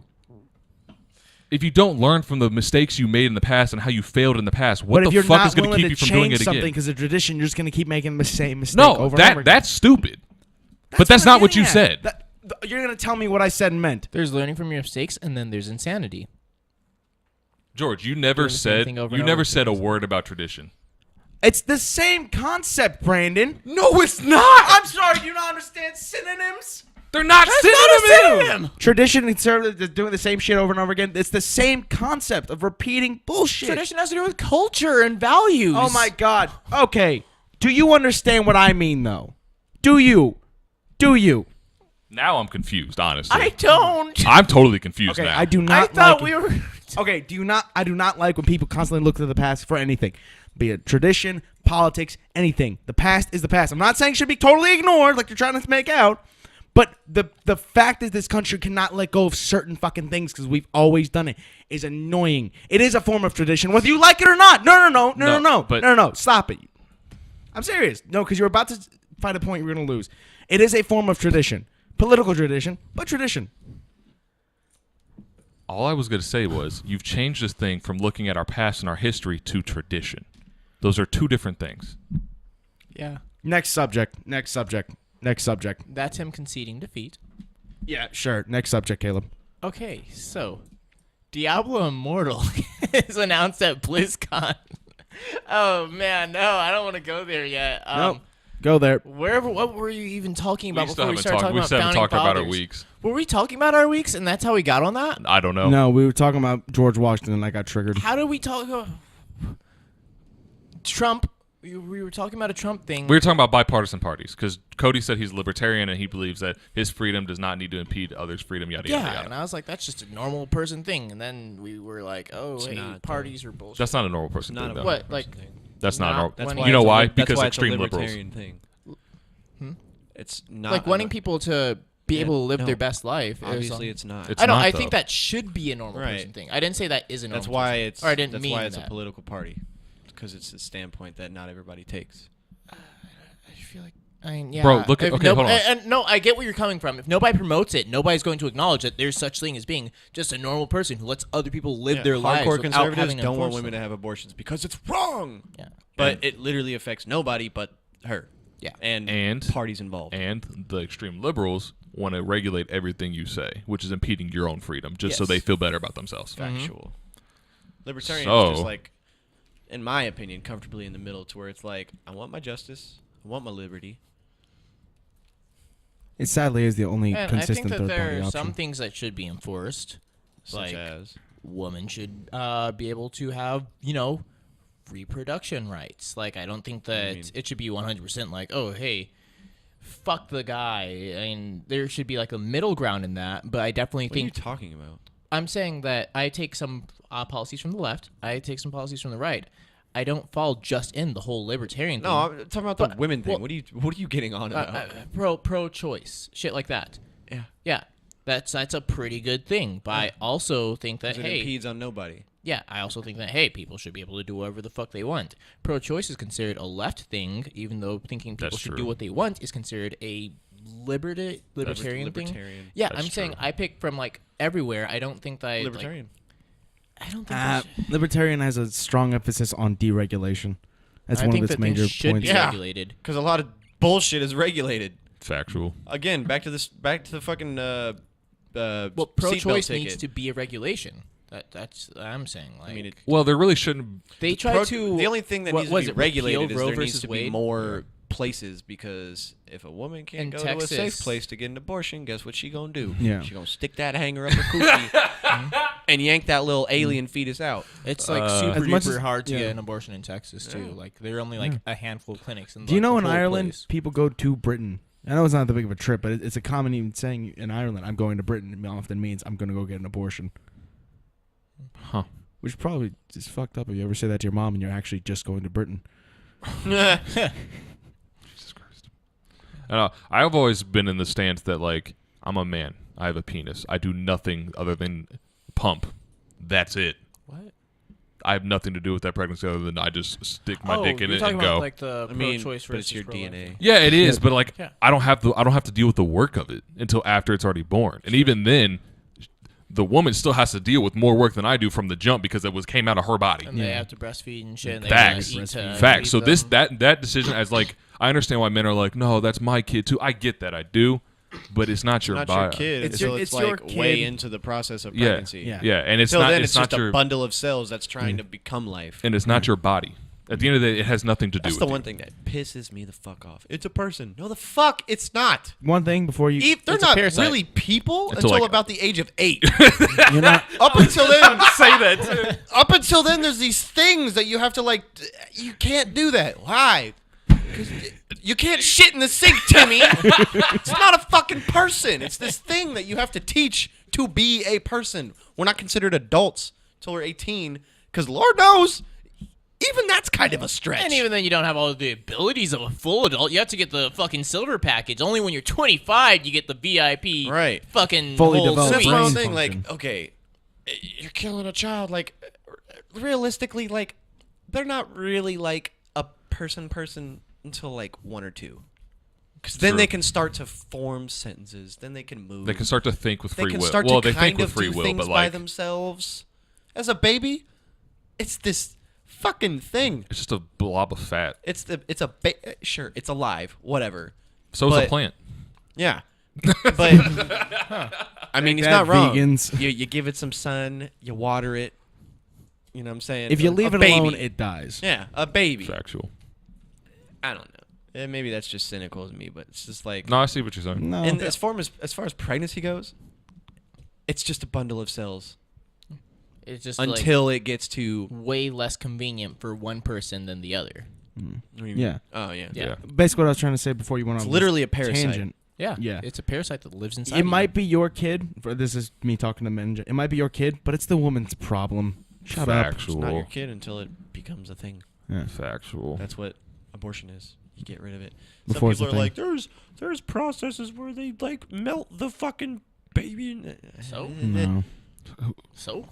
if you don't learn from the mistakes you made in the past and how you failed in the past, what the fuck is going to keep you from doing it something again? because of tradition, you're just going to keep making the same mistake No, over and over again. that's stupid. But that's not what you said. You're going to tell me what I said and meant. There's learning from your mistakes, and then there's insanity. George, you never Doing the same said thing over and over said a again. word about tradition. It's the same concept, Brandon. No, it's not. I'm sorry, do you not understand synonyms? They're not synonyms. Tradition and conservative doing the same shit over and over again. It's the same concept of repeating bullshit. Tradition has to do with culture and values. Oh my god. Okay. Do you understand what I mean though? Do you? Now I'm confused, honestly. I don't. I'm totally confused Okay, now. I do I not thought like we were. Okay, I do not like when people constantly look to the past for anything. Be it tradition, politics, anything. The past is the past. I'm not saying it should be totally ignored like you're trying to make out. But the fact is this country cannot let go of certain fucking things because we've always done it is annoying. It is a form of tradition, whether you like it or not. No. but- Stop it. I'm serious. No, because you're about to find a point you're going to lose. It is a form of tradition. Political tradition, but tradition. All I was going to say was you've changed this thing from looking at our past and our history to tradition. Those are two different things. Yeah. Next subject. That's him conceding defeat. Yeah, sure. Next subject, Caleb. Okay, so Diablo Immortal is announced at BlizzCon. Oh man, no, I don't want to go there yet. Nope. Go there. What were you even talking about We still before we haven't started talked. talking We about still haven't founding talked about our fathers? weeks. Were we talking about our weeks, and that's how we got on that? I don't know. No, we were talking about George Washington and I got triggered. How did we talk about Trump? We were talking about a Trump thing. We were talking about bipartisan parties because Cody said he's libertarian and he believes that his freedom does not need to impede others' freedom. Yada yada yeah, yada. and I was like, that's just a normal person thing. And then we were like, oh, It's hey, not, parties are bullshit. That's not a normal person Not thing. a Though. What, like, That's not not normal. That's why You know it's a why? lib- that's Because why it's a extreme liberals. libertarian thing. It's not like wanting a- people to be Yeah, able to live no. their best life. Obviously, it's not. It's I don't. not, I though. think that should be a normal Right. person thing. I didn't say that is a normal. That's why person. it's. Or I didn't that's mean why it's that. a political party, because it's a standpoint that not everybody takes. I feel like. I mean, yeah. Bro, look at- If okay, hold on. And no, I get where you're coming from. If nobody promotes it, nobody's going to acknowledge that there's such thing as being just a normal person who lets other people live their lives Hardcore without conservatives having to don't want enforce women to them. have abortions because it's wrong. Yeah. But it literally affects nobody but her. Yeah. And parties involved. And the extreme liberals want to regulate everything you say, which is impeding your own freedom, just so Yes. they feel better about themselves. Factual. Libertarian So- is just like, in my opinion, comfortably in the middle, to where it's like, I want my justice, I want my liberty. It sadly is the only And I think consistent that third there party are option. some things that should be enforced. Such Like, as women should be able to have, reproduction rights. Like, I don't think that mean? it should be 100% like, oh, hey, fuck the guy. I mean, there should be like a middle ground in that. But I definitely what are you think talking about? I'm saying that I take some policies from the left. I take some policies from the right. I don't fall just in the whole libertarian thing. No, I'm talking about the But- women thing. well- What are you getting on about? Pro-choice, shit like that. yeah. Yeah, that's a pretty good thing. But I also think that 'Cause it hey, impedes on nobody. yeah, I also think that hey, people should be able to do whatever the fuck they want. Pro-choice is considered a left thing, even though thinking people That's should true. do what they want is considered a libertarian thing. Libertarian. Yeah, That's I'm saying true. I pick from like everywhere. I don't think that I, like, Libertarian. I don't think that Libertarian has a strong emphasis on deregulation. That's I one think of its that things major should points. be Yeah. regulated. Because a lot of bullshit is regulated. Factual. Again, back to the fucking Well, seatbelt pro-choice ticket. needs to be a regulation. That's what I'm saying. Like, I mean, it, Well, there really shouldn't. they try to. the only thing that what needs was to it, be regulated repeal is Roe there needs versus to be Wade? more places, because if a woman can't In go to a safe Texas- place to get an abortion, guess what she gonna do? Yeah. She gonna stick that hanger up her coochie and yank that little alien fetus out. It's like As super much duper as- hard to yeah. get an abortion in Texas too. Like there are only like a handful of clinics. In Do you know the in whole Ireland place. people go to Britain? I know it's not that big of a trip, but it's a common even saying in Ireland, "I'm going to Britain." It often means I'm going to go get an abortion, Huh. which probably is fucked up if you ever say that to your mom and you're actually just going to Britain. Jesus Christ. I know. I've always been in the stance that, like, I'm a man. I have a penis. I do nothing other than pump. That's it. What? I have nothing to do with that pregnancy other than I just stick my oh, dick in you're it talking and about go. like the I mean, pro-choice but it's versus your pro-life DNA. thing. Yeah, it is, but like Yeah. I don't have to deal with the work of it until after it's already born. And even then the woman still has to deal with more work than I do from the jump because it came out of her body. And they have to breastfeed and shit. And they Facts. gotta eat to Facts. feed So this them. that decision as like I understand why men are like, no, that's my kid too. I get that, I do, but it's not your Not bio. your kid It's until your- it's it's your like way kid. into the process of Yeah, pregnancy. yeah, and it's Until not. then, it's it's not just your a bundle of cells that's trying to become life. and it's not your body. At the end of the day, it has nothing to do That's with the you. one thing that pisses me the fuck off. It's a person. No, the fuck, it's not. One thing before you, They're It's a not parasite. really people Until, until like- about the age of 8. you're not. Up until then, Say that too. up until then, there's these things that you have to like. You can't do that. Why? 'Cause you can't shit in the sink, Timmy. It's not a fucking person. It's this thing that you have to teach to be a person. We're not considered adults till we're 18, because Lord knows, even that's kind of a stretch. And even then, you don't have all the abilities of a full adult. You have to get the fucking silver package. Only when you're 25, you get the VIP. Right. Fucking Fully whole developed That's suite. my brain own thing. Like, function. okay, you're killing a child. Like, realistically, like, they're not really like a person until like 1 or 2. Because then True. they can start to form sentences. Then they can move. They can start to think with They free can will. start Well, to they think kind with of free do will, things but by like themselves. As a baby, it's this fucking thing. it's just a blob of fat. Sure, it's alive, whatever. So is a But- plant. Yeah. But I mean, he's that, not wrong. vegans. You give it some sun, you water it. You know what I'm saying? If you A leave it baby. alone, it dies. Yeah, a baby. Factual. I don't know. Maybe that's just cynical as me, but it's just like No, I see what you're saying. No. and as far as pregnancy goes, it's just a bundle of cells It's just until it gets to way less convenient for one person than the other. Yeah. Oh yeah. Yeah. Basically, what I was trying to say before you went It's on literally this a parasite. tangent. Yeah. Yeah. It's a parasite that lives inside. It might be your kid. This is me talking to men. It might be your kid, but it's the woman's problem. Shut up. It's not your Factual. kid until it becomes a thing. Yeah. Factual. That's what abortion is. You get rid of it. Before it's Some a people are thing. like, there's processes where they like melt the fucking baby. So? No. So?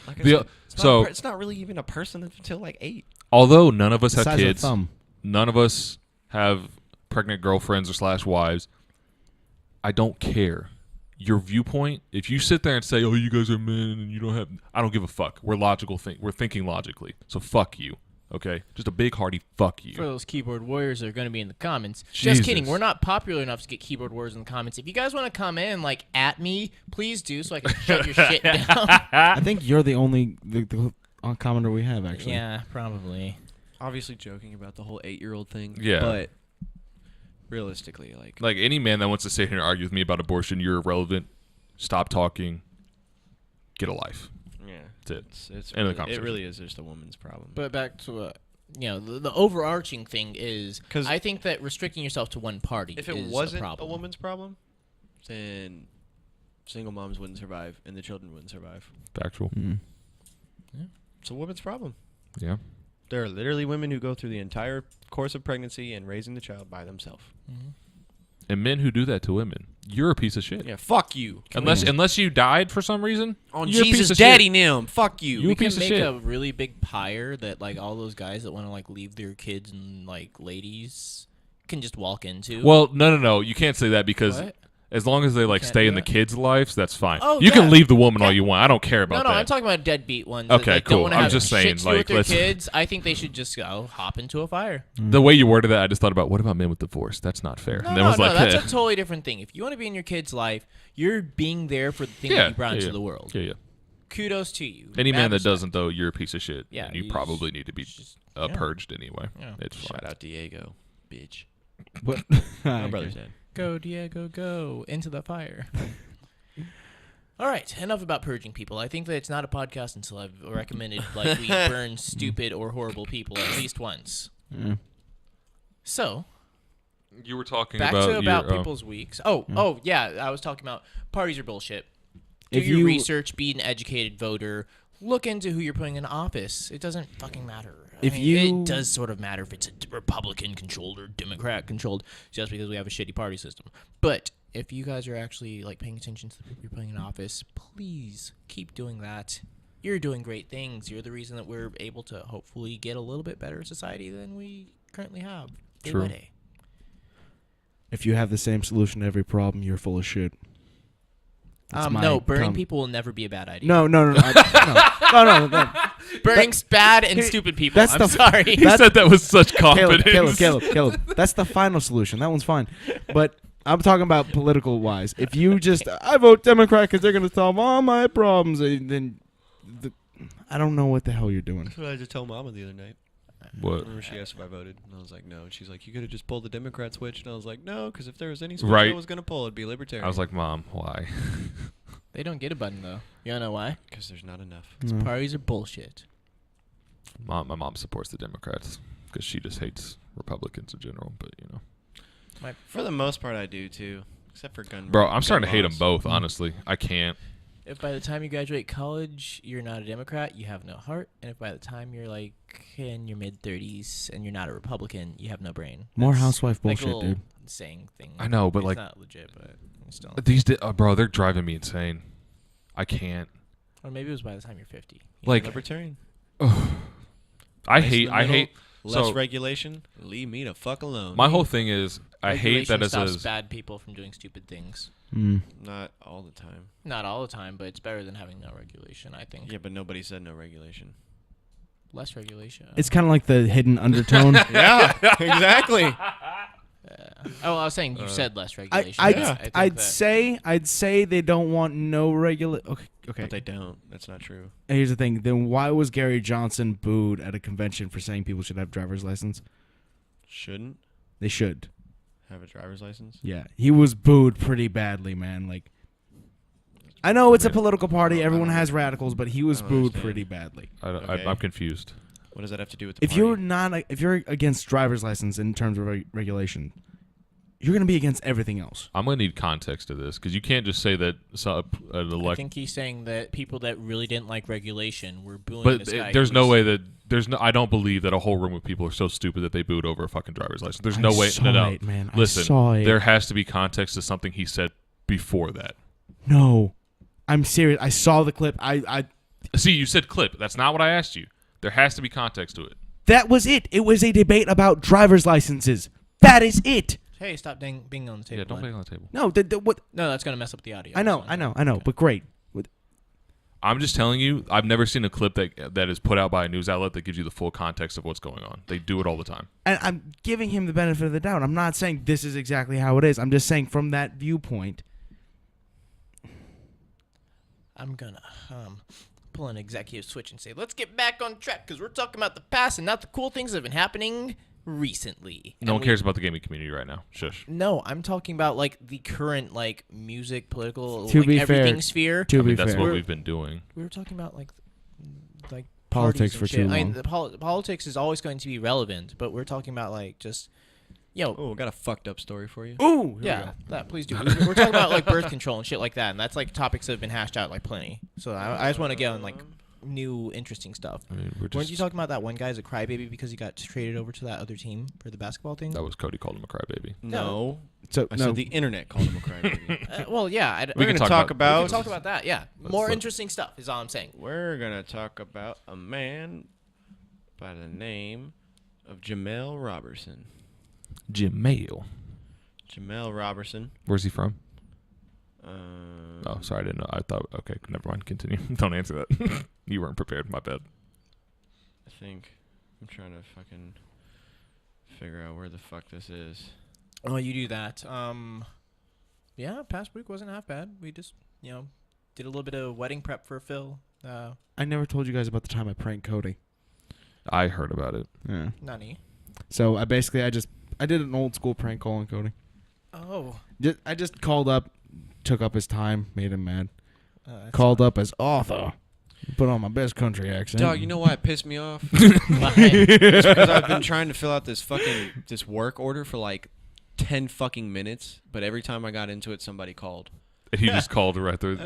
Like I The- said, so- it's not really even a person until like 8. Although none of us The have size of a kids, thumb. none of us have pregnant girlfriends or / wives. I don't care. Your viewpoint, if you sit there and say, "Oh, you guys are men and you don't have," I don't give a fuck. We're we're thinking logically. So fuck you. Okay? Just a big hearty fuck you. For those keyboard warriors that are going to be in the comments. Jesus. Just kidding. We're not popular enough to get keyboard warriors in the comments. If you guys want to come in and like at me, please do so I can shut your shit down. I think you're the only the commenter we have actually. Yeah, probably. Obviously joking about the whole 8-year-old thing. Yeah. But realistically, Like any man that wants to sit here and argue with me about abortion, you're irrelevant. Stop talking. Get a life. yeah, That's it. it's End of the really, it conversation. really is just a woman's problem. But back to the overarching thing is 'Cause I think that restricting yourself to one party if it is wasn't a problem. woman's problem, then single moms wouldn't survive and the children wouldn't survive. Factual. Mm. It's a woman's problem. Yeah. There are literally women who go through the entire course of pregnancy and raising the child by themselves. And men who do that to women, you're a piece of shit. Yeah, fuck you. Unless you died for some reason, On you're a piece Jesus' of daddy shit. nim, fuck you. You We a piece can of make shit. a really big pyre that like all those guys that want to like leave their kids and like ladies can just walk into. Well, no. You can't say that because What? as long as they like Can't stay do in the that? kids' lives, that's fine. Oh, you yeah. can leave the woman all Yeah. you want. I don't care No, about no, that. I'm talking about deadbeat ones. Okay, that, like, cool. Don't wanna I'm have just shit saying, to do like, with their let's- kids. I think they should just go hop into a fire. The way you worded that, I just thought about what about men with divorce? That's not fair. No, and no, then was no, like, that's eh. a totally different thing. If you want to be in your kid's life, you're being there for the thing that you brought into the world. Yeah. Kudos to you. Any Mad man that respect. doesn't, though, you're a piece of shit. Yeah, and you you probably need to be just- purged anyway. Yeah. It's fine. Shout out Diego, bitch. What? My brother's dead. Go, Diego, go into the fire. All right, enough about purging people. I think that it's not a podcast until I've recommended like we burn stupid or horrible people at least once. Yeah. So You were talking back about to about your, people's weeks. Oh yeah, I was talking about parties are bullshit. Do If your you- research, be an educated voter. Look into who you're putting in office. It doesn't fucking matter. If it you- does sort of matter if it's a Republican controlled or Democrat controlled, just because we have a shitty party system. But if you guys are actually like paying attention to the people you're putting in office, please keep doing that. You're doing great things. You're the reason that we're able to hopefully get a little bit better society than we currently have day True. by day. If you have the same solution to every problem, you're full of shit. That's my No, burning com- people will never be a bad idea. No. No. Burning's bad and stupid people. that's I'm the- sorry. He said that with such confidence. Caleb. That's the final solution. That one's fine. But I'm talking about political wise. If you just, I vote Democrat because they're going to solve all my problems, then I don't know what the hell you're doing. That's what I had to tell Mama the other night. What? Remember she asked if I voted, and I was like, no. And she's like, you could have just pulled the Democrat switch, and I was like, no, because if there was any switch Right. I was gonna pull, it'd be libertarian. I was like, Mom, why? They don't get a button though. You wanna know why? because there's not enough. No. Parties are bullshit. My mom supports the Democrats because she just hates Republicans in general. But you know, For the most part, I do too, except for gun. bro, I'm gun starting to hate them laws. both. Honestly, I can't. If by the time you graduate college you're not a Democrat, you have no heart. And if by the time you're like in your mid 30s and you're not a Republican, you have no brain. More That's housewife like a bullshit, little dude. saying thing. I know, but it's like not legit, but still. these, bro, they're driving me insane. I can't. Or maybe it was by the time you're 50. Like, Libertarian. I Nice in hate. the I middle, hate. Less So- regulation? Leave me the fuck alone. My whole thing is, I hate that Regulation as stops a bad people from doing stupid things. Not all the time. Not all the time, but it's better than having no regulation, I think. Yeah, but nobody said no regulation. Less regulation. It's kind of like the hidden undertone. Yeah, exactly. I was saying you said less regulation. I'd, I think I'd that- I'd say they don't want no regulation. Okay. But they don't. That's not true. Here's the thing. Then why was Gary Johnson booed at a convention for saying people should have driver's license? Shouldn't They should. have a driver's license. Yeah, he was booed pretty badly, man. Like, I know it's a political party. Everyone has radicals, but he was I don't booed understand. pretty badly. Okay. I'm confused. What does that have to do with the If party? you're against driver's license in terms of regulation, you're gonna be against everything else. I'm gonna need context to this because you can't just say that I think he's saying that people that really didn't like regulation were booing But this guy. there's who no was- way that I don't believe that a whole room of people are so stupid that they booed over a fucking driver's license. There's no way. Saw No. it, man. Listen, I saw it. there has to be context to something he said before that. No, I'm serious. I saw the clip. I See, you said clip. That's not what I asked you. There has to be context to it. that was it. It was a debate about driver's licenses. That is it. Hey, stop being on the table. Yeah, don't bud. bang on the table. No, what? No, that's gonna mess up the audio. I know. Okay. But great. I'm just telling you, I've never seen a clip that is put out by a news outlet that gives you the full context of what's going on. They do it all the time. And I'm giving him the benefit of the doubt. I'm not saying this is exactly how it is. I'm just saying from that viewpoint. I'm gonna pull an executive switch and say, let's get back on track because we're talking about the past and not the cool things that have been happening recently. No one And cares about the gaming community right now. Shush. No, I'm talking about like the current like music, political, To like be fair- everything sphere. To I be mean, that's fair, what we've been doing. We were talking about like Politics parties and for shit. too I mean, long. the politics is always going to be relevant, but we're talking about like just, Oh, I got a fucked up story for you. ooh, yeah, that please do. We're talking about like birth control and shit like that, and that's like topics that have been hashed out like plenty. So I just want to get on like new interesting stuff. I mean, we're Weren't you just. talking about that one guy as a crybaby because he got traded over to that other team for the basketball thing? That was Cody called him a crybaby. No. So I no, said the internet called him a crybaby. Well, yeah. We're can going to talk talk we about. can talk about that. Yeah, more interesting stuff is all I'm saying. We're going to talk about a man by the name of Jamel Robertson. Jamel. Jamel Robertson. Where's he from? Um, Oh, sorry, I didn't know. I thought. Okay, never mind. Continue. Don't answer that. You weren't prepared. My bad. I think I'm trying to fucking figure out where the fuck this is. Oh, you do that. Yeah, past week wasn't half bad. We just, did a little bit of wedding prep for Phil. I never told you guys about the time I pranked Cody. I heard about it. Yeah. Nani. So I did an old school prank call on Cody. Oh. I just called up, took up his time, made him mad. That's Called up as Arthur. Put on my best country accent. Dog, you know why it pissed me off? Why? It's because I've been trying to fill out this work order for like 10 fucking minutes, but every time I got into it, somebody called. He just called right there.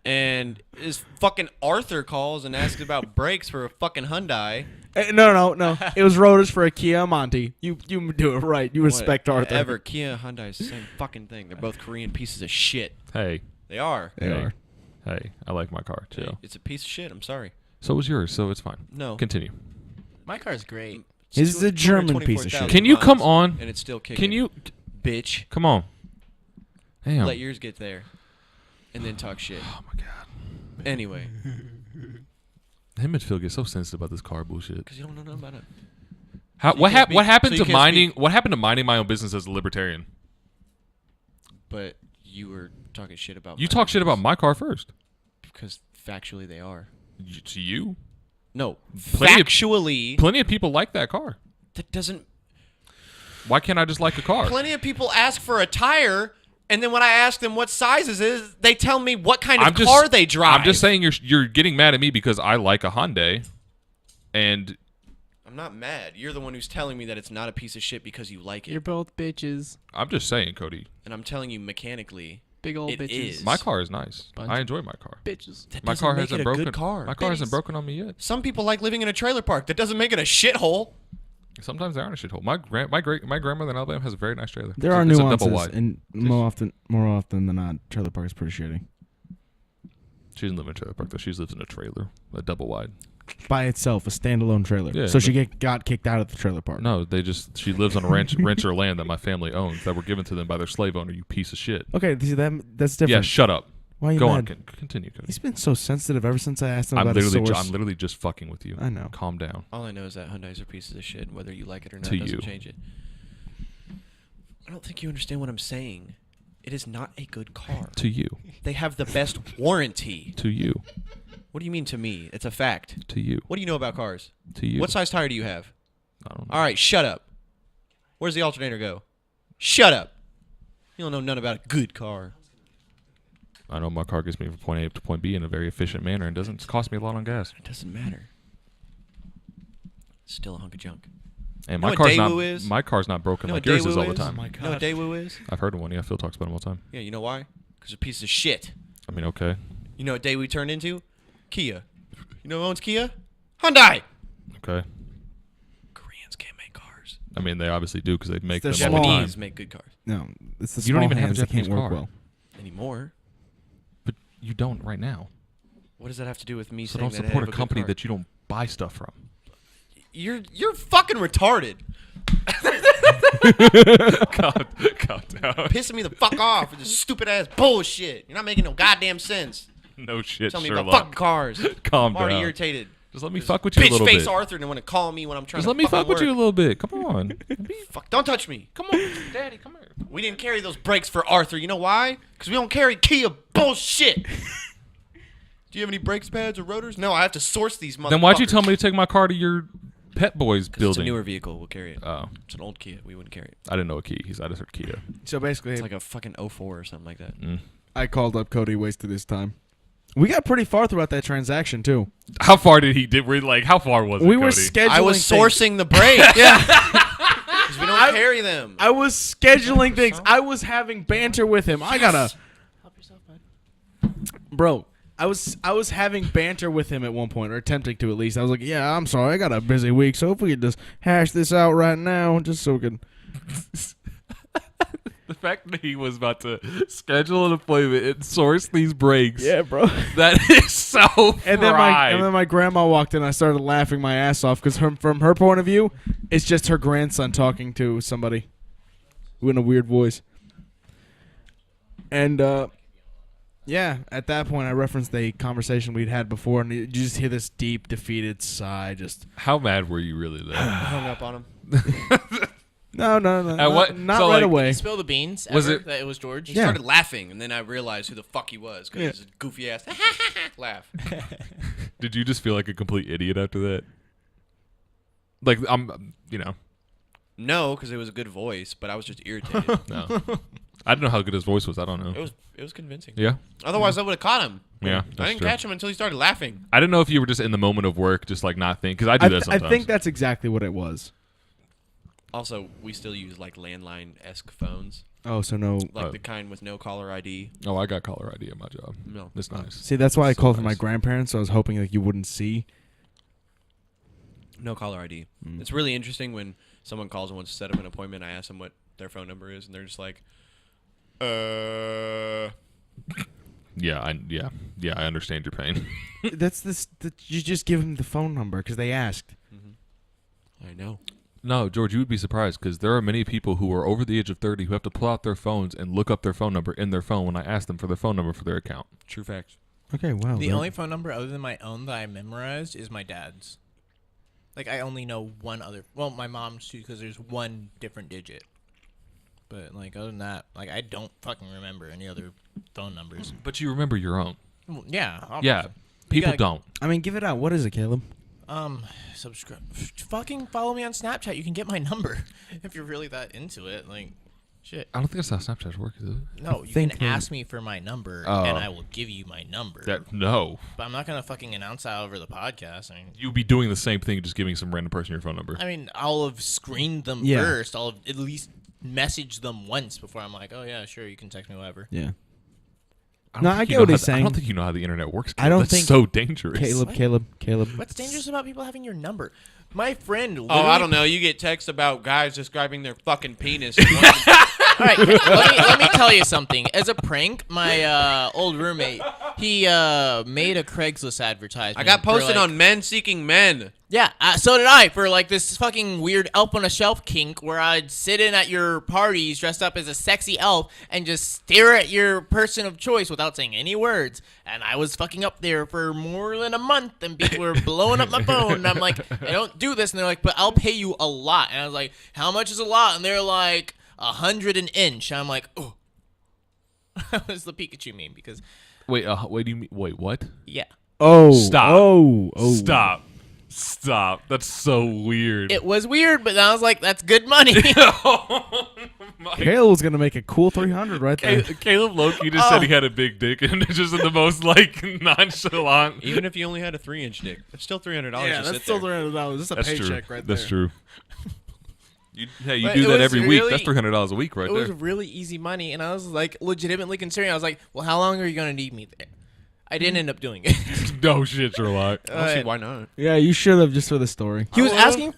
And this fucking Arthur calls and asks about brakes for a fucking Hyundai. No. It was rotors for a Kia Monte. You do it right. You respect Arthur. Whatever. Kia, Hyundai is the same fucking thing. They're both Korean pieces of shit. Hey, They are. They are. hey, I like my car too. Hey, it's a piece of shit. I'm sorry. So was yours, so it's fine. No. Continue. My car's great. This is a German piece of shit. 224,000 Can you come miles, on? And it's still kicking. Can you Bitch. come on? Damn. Let yours get there. And then talk shit. Oh my god. Anyway. Him and Phil get so sensitive about this car bullshit. Because you don't know nothing about it. How, So you what can't happened? What speak- happened so you to can't minding? speak- What happened to minding my own business as a libertarian? But you were talking shit about You my talk shit about business. my car first. Because factually they are. To you, No. Plenty of- Factually. plenty of people like that car. That doesn't. Why can't I just like a car? Plenty of people ask for a tire, and then when I ask them what sizes it is, they tell me what kind of car they drive. I'm just saying you're getting mad at me because I like a Hyundai, and I'm not mad. You're the one who's telling me that it's not a piece of shit because you like it. You're both bitches. I'm just saying, Cody, And I'm telling you mechanically, Big old it bitches. is. my car is nice. Bunch I of- enjoy my car. Bitches. That My doesn't car make hasn't it a broken. good car. My car hasn't Bitties. broken on me yet. Some people like living in a trailer park. That doesn't make it a shithole. Sometimes they aren't a shithole. My grandmother in Alabama has a very nice trailer. There are It's a double nuances, wide. and more often than not, trailer park is pretty shitty. She doesn't live in a trailer park though. She lives in a trailer, a double wide. by itself, a standalone trailer. Yeah, So she got kicked out of the trailer park. No, she lives on a ranch or land that my family owns that were given to them by their slave owner. You piece of shit. Okay, see, that's different. Yeah, shut up. Why are you Go mad? on, continue. Cody. He's been so sensitive ever since I asked him I'm about his source. literally just fucking with you. I know. Calm down. All I know is that Hyundais are pieces of shit. Whether you like it or not To doesn't you. change it. I don't think you understand what I'm saying. It is not a good car. To you. They have the best warranty. To you. What do you mean to me? It's a fact. To you. What do you know about cars? To you. What size tire do you have? I don't know. All right, shut up. Where's the alternator go? Shut up. You don't know nothing about a good car. I know my car gets me from point A to point B in a very efficient manner and doesn't cost me a lot on gas. It doesn't matter. It's still a hunk of junk. And Know my what car's not Daewoo is? My car's not broken Know like what yours is Daewoo all the is? time. Oh my You know what Daewoo is? I've heard of one. Yeah, Phil talks about them all the time. Yeah, you know why? Because they're pieces of shit. I mean, okay. You know what Daewoo turned into? Kia. You know who owns Kia? Hyundai. Okay. Koreans can't make cars. I mean, they obviously do because they make the them all the time. Japanese make good cars. No, it's the You don't small even have a hands that can't Japanese work car. well. Anymore. But you don't right now. What does that have to do with me So saying don't that I support have a good company car? that you don't buy stuff from. You're fucking retarded. Calm down. Pissing me the fuck off with this stupid ass bullshit. You're not making no goddamn sense. No shit, Tell me Sherlock. about fucking cars. Calm I'm already down. irritated. Just let me fuck with you a Bitch little face bit. Arthur and want to call me when I'm trying Just to let me fuck with you a little bit. Come on. Fuck, don't touch me. Come on, Daddy. Come here. We didn't carry those brakes for Arthur. You know why? Because we don't carry Kia bullshit. Do you have any brakes pads or rotors? No, I have to source these motherfuckers. Then why'd you tell me to take my car to your Pet Boys It's a building? newer vehicle. We'll carry it. Oh, It's an old Kia. We wouldn't carry it. I didn't know a key. I just heard Kia. So basically, It's like a fucking 04 or something like that. I called up Cody, wasted his time. We got pretty far throughout that transaction too. How far did he? How far was it? We were Cody? scheduling. I was things. sourcing the brakes. Yeah. Because we don't carry them. I was scheduling things. I was having banter with him. I gotta, Help yourself, bud. bro. I was having banter with him at one point, or attempting to at least. I was like, "Yeah, I'm sorry, I got a busy week, so if we could just hash this out right now, just so we can." The fact that he was about to schedule an appointment and source these breaks. Yeah, bro. That is so And then my grandma walked in. I started laughing my ass off because from her point of view, it's just her grandson talking to somebody in a weird voice. And yeah, at that point, I referenced the conversation we'd had before, and you just hear this deep, defeated sigh. Just How mad were you really there? I hung up on him. no, what- not so, right like, away. Spill the beans. Was ever it- that it was George? He Yeah. started laughing, and then I realized who the fuck he was because Yeah. it was a goofy ass laugh. Did you just feel like a complete idiot after that? Like No, because it was a good voice, but I was just irritated. no. I don't know how good his voice was. I don't know. It was convincing. Yeah. Otherwise, I would have caught him. Yeah, I that's didn't true. catch him until he started laughing. I didn't know if you were just in the moment of work, just like not think, because I do that I sometimes. think that's exactly what it was. Also, we still use like landline-esque phones, Oh, so no. like the kind with no caller ID. Oh, I got caller ID at my job. No, It's nice. See, that's why I So called for my nice. grandparents. So I was hoping like you wouldn't see. no caller ID. It's really interesting when someone calls and wants to set up an appointment. I ask them what their phone number is, and they're just like, Yeah, I understand your pain. That's you just give them the phone number because they asked. I know. No, George, you would be surprised because there are many people who are over the age of 30 who have to pull out their phones and look up their phone number in their phone when I ask them for their phone number for their account. True facts. Okay, wow. The only phone number other than my own that I memorized is my dad's. Like, I only know one other. Well, my mom's too, because there's one different digit. But, like, other than that, like, I don't fucking remember any other phone numbers. But you remember your own. Well, yeah. Yeah, obviously. people gotta- don't. I mean, give it out. What is it, Caleb? Subscribe. Fucking follow me on Snapchat. You can get my number if you're really that into it. Like, shit. I don't think that's how Snapchat works, is it? No, you think can ask me for my number, Oh. and I will give you my number. No. But I'm not gonna fucking announce that over the podcast. I mean, You'd be doing the same thing, just giving some random person your phone number. I'll have screened them Yeah. first. I'll have at least messaged them once before I'm like, oh yeah, sure, you can text me whatever. Yeah. don't No, think I you get know what how he's the- I saying. don't think you know how the internet works. I don't That's think- so dangerous. Caleb. What's dangerous about people having your number? My friend. Oh, I don't know. You get texts about guys describing their fucking penis. And right, let me tell you something. As a prank, my old roommate, he made a Craigslist advertisement. I got posted for, like, on Men Seeking Men. Yeah, so did I, for like this fucking weird elf on a shelf kink where I'd sit in at your parties dressed up as a sexy elf and just stare at your person of choice without saying any words. And I was fucking up there for more than a month and people were blowing up my phone. And I'm like, I don't do this. And they're like, but I'll pay you a lot. And I was like, how much is a lot? And they're like, 100 an inch. And I'm like, oh. That was the Pikachu meme because, Wait, do you mean? Wait, what? yeah. Oh, Stop. Oh, Stop. That's so weird. It was weird, but I was like, that's good money. Caleb was gonna make a cool 300 right there. Caleb Loki just said he had a big dick, and it's just in the most like nonchalant. Even if you only had a 3-inch dick, it's still $300 to sit there. $300. That's a That's paycheck true. right there. That's true. You But do it that was every week. really- That's $300 a week right It was there. really easy money, and I was like legitimately considering. I was like, well, how long are you gonna need me there? I didn't end up doing it. No shit, Sherlock. Honestly, why not? Yeah, you should have just for the story. He was asking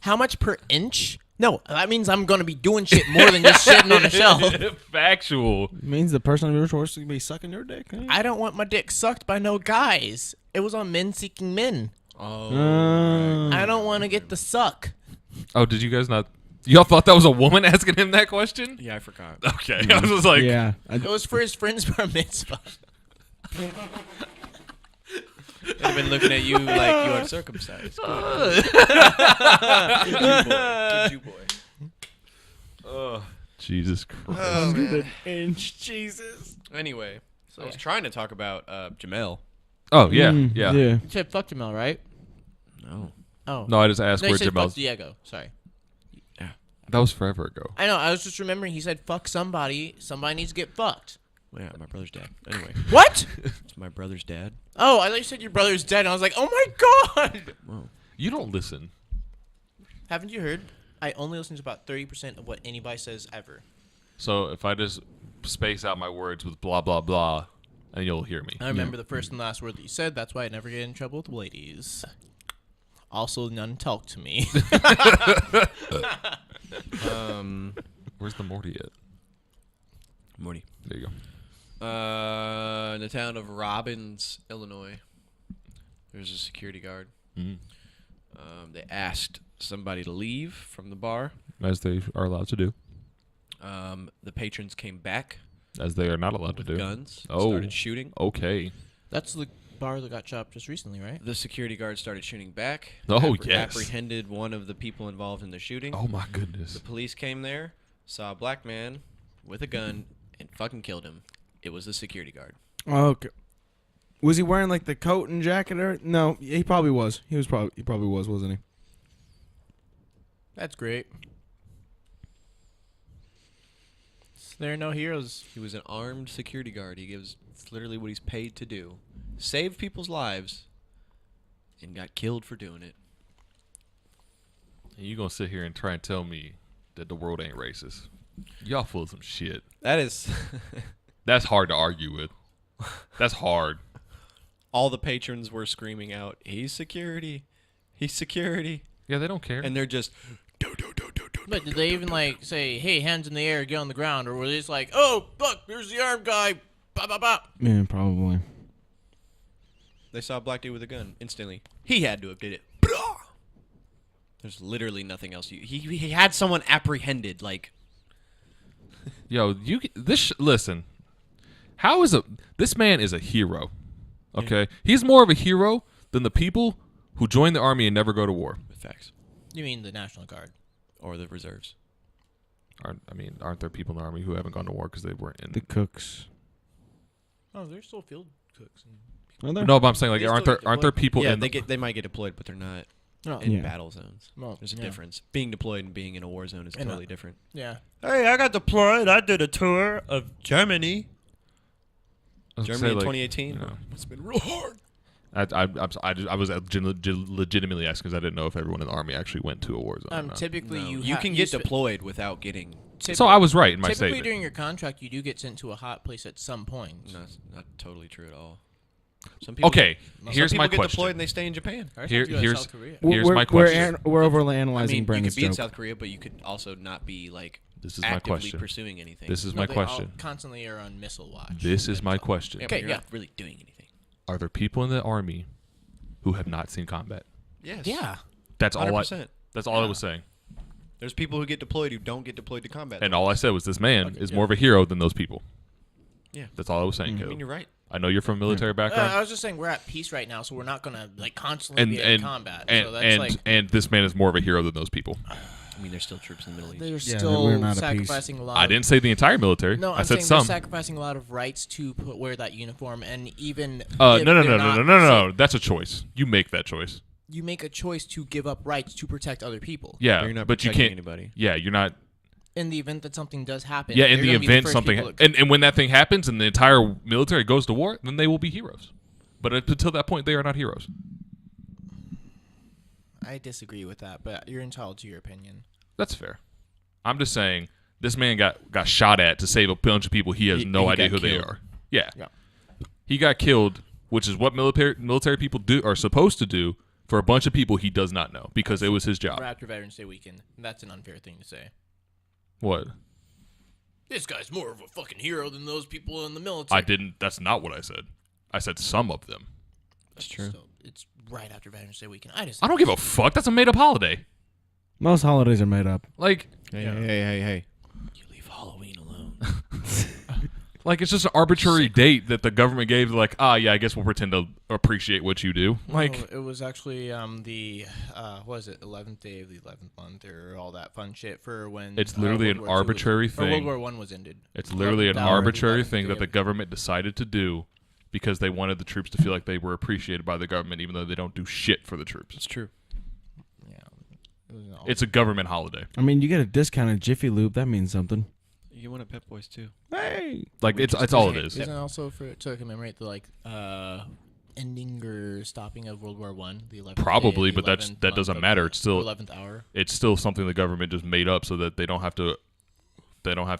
how much per inch. No, that means I'm gonna be doing shit more than just shitting on a shelf. Factual. It means the person of your choice is gonna be sucking your dick. Eh? I don't want my dick sucked by no guys. It was on Men Seeking Men. Oh. I don't want to get the suck. Oh, did you guys not? Y'all thought that was a woman asking him that question? Yeah, I forgot. Okay, I was just like, Yeah. It was for his friend's bar mitzvah. I've been looking at you like you are circumcised. Good you boy. Jesus Christ. Oh, man. An inch, Jesus. Anyway, so I was trying to talk about Jamel. Oh yeah, yeah. You said fuck Jamel, right? No. Oh. No, I just asked No, you where said fuck Jamel's. Diego. Sorry. That was forever ago. I know. I was just remembering he said fuck somebody. Somebody needs to get fucked. Yeah, my brother's dad. Anyway, What? it's my brother's dad. Oh, I thought you said your brother's dead. And I was like, oh my god. Whoa. You don't listen. Haven't you heard? I only listen to about 30% of what anybody says ever. So if I just space out my words with blah blah blah, and you'll hear me. I remember the first and last word that you said. That's why I never get in trouble with ladies. Also, none talk to me. Where's the Morty at? Morty. There you go. In the town of Robbins, Illinois, there's a security guard. Mm. They asked somebody to leave from the bar. As they are allowed to do. The patrons came back As they are not allowed with to do. guns. Oh. Started shooting. Okay. That's the bar that got chopped just recently, right? The security guard started shooting back. Oh, yes. Apprehended one of the people involved in the shooting. Oh my goodness. The police came there, saw a black man with a gun, and fucking killed him. It was the security guard. Okay. Was he wearing like the coat and jacket or no? He probably was. He probably was, wasn't he? That's great. There are no heroes. He was an armed security guard. He gives it's literally what he's paid to do. Save people's lives, and got killed for doing it. And you gonna sit here and try and tell me that the world ain't racist? Y'all full of some shit. That is That's hard to argue with. That's hard. all the patrons were screaming out, "He's security. He's security." Yeah, they don't care. And they're just But did they even like say, "Hey, hands in the air, get on the ground," or were they just like, "Oh, fuck, there's the armed guy." Bop, bop, bop. Yeah, probably. they saw a black dude with a gun instantly. He had to have did it. There's literally nothing else. He had someone apprehended. Like Yo, listen. How is this man is a hero? Okay, he's more of a hero than the people who join the army and never go to war. with facts You mean the National Guard? or the reserves. Aren't there people in the army who haven't gone to war because they weren't in? The cooks. Oh, there's still field cooks. Are there? No, but I'm saying like, They aren't still there get aren't there people Yeah, in? they might get deployed, but they're not Oh, in Yeah. battle zones. well, There's a yeah. difference. Being deployed and being in a war zone is I know. totally different. Yeah. Hey, I got deployed. I did a tour of Germany. I was gonna Germany say, in like, 2018. you know. It's been real hard. I was legitimately asking because I didn't know if everyone in the army actually went to a war zone. or not. Typically No. you You can get sp- deployed without getting. So I was right in my Typically statement. during your contract, you do get sent to a hot place at some point. No, it's not totally true at all. Some people Okay, some here's people my get question. deployed and they stay in Japan. Or Here- sometimes you go to here's- South Korea. Here's my question. We're overly I analyzing mean, you Brandon's could be in joke. South Korea, but you could also not be like This is my actively question. pursuing anything. This is No, my they all question. constantly are on missile watch. This is my question. yeah, Okay, but you're yeah. not really doing anything. Are there people in the army who have not seen combat? Yes. Yeah. That's all. 100%. That's all I was saying. There's people who get deployed who don't get deployed to combat. And all I said was this man Okay, is yeah. more of a hero than those people. Yeah. That's all I was saying. I Caleb. mean, you're right. I know you're from a military background. I was just saying we're at peace right now, so we're not gonna like constantly and be in and combat. and so that's and, like and this man is more of a hero than those people. I mean, there's still troops in the Middle East. they're Yeah, still we're not at sacrificing a lot. I didn't say the entire military. No, I I'm said saying some. they're sacrificing a lot of rights to wear that uniform, and even No, if no, no, they're no, no, not no, no. safe, That's a choice. You make that choice. You make a choice to give up rights to protect other people. Yeah, But you're not but you protecting can't. anybody. Yeah, you're not. In the event that something does happen. Yeah, in they're the gonna be event first something, people that- and when that thing happens and the entire military goes to war, then they will be heroes. But until that point, they are not heroes. I disagree with that, but you're entitled to your opinion. That's fair. I'm just saying this man got shot at to save a bunch of people. He has no he idea who got they killed. are. Yeah. Yeah. He got killed, which is what military people are supposed to do for a bunch of people he does not know because it was his job. Right after Veterans Day weekend. That's an unfair thing to say. What? This guy's more of a fucking hero than those people in the military. I didn't. That's not what I said. I said some of them. That's true. So it's right after Veterans Day weekend. I don't give a fuck. That's a made up holiday. Most holidays are made up. Like, Hey. You leave Halloween alone. like it's just an arbitrary date that the government gave. Like, yeah, I guess we'll pretend to appreciate what you do. Like, No, it was actually the what is it, 11th day of the 11th month or all that fun shit for when It's literally World an War II arbitrary was, or World thing. War One was ended. it's literally an 11th hour, arbitrary 11th thing day that the of- government decided to do because they wanted the troops to feel like they were appreciated by the government, even though they don't do shit for the troops. It's true. Yeah, it was all- It's a government holiday. I mean, you get a discount at Jiffy Lube. That means something. You want a Pep Boys too. Hey. Like, it's all it is. Isn't it also to commemorate the ending or stopping of World War One, the 11th Probably, day, the but that 11th doesn't month of matter. the It's still 11th hour. it's still something the government just made up so that they don't have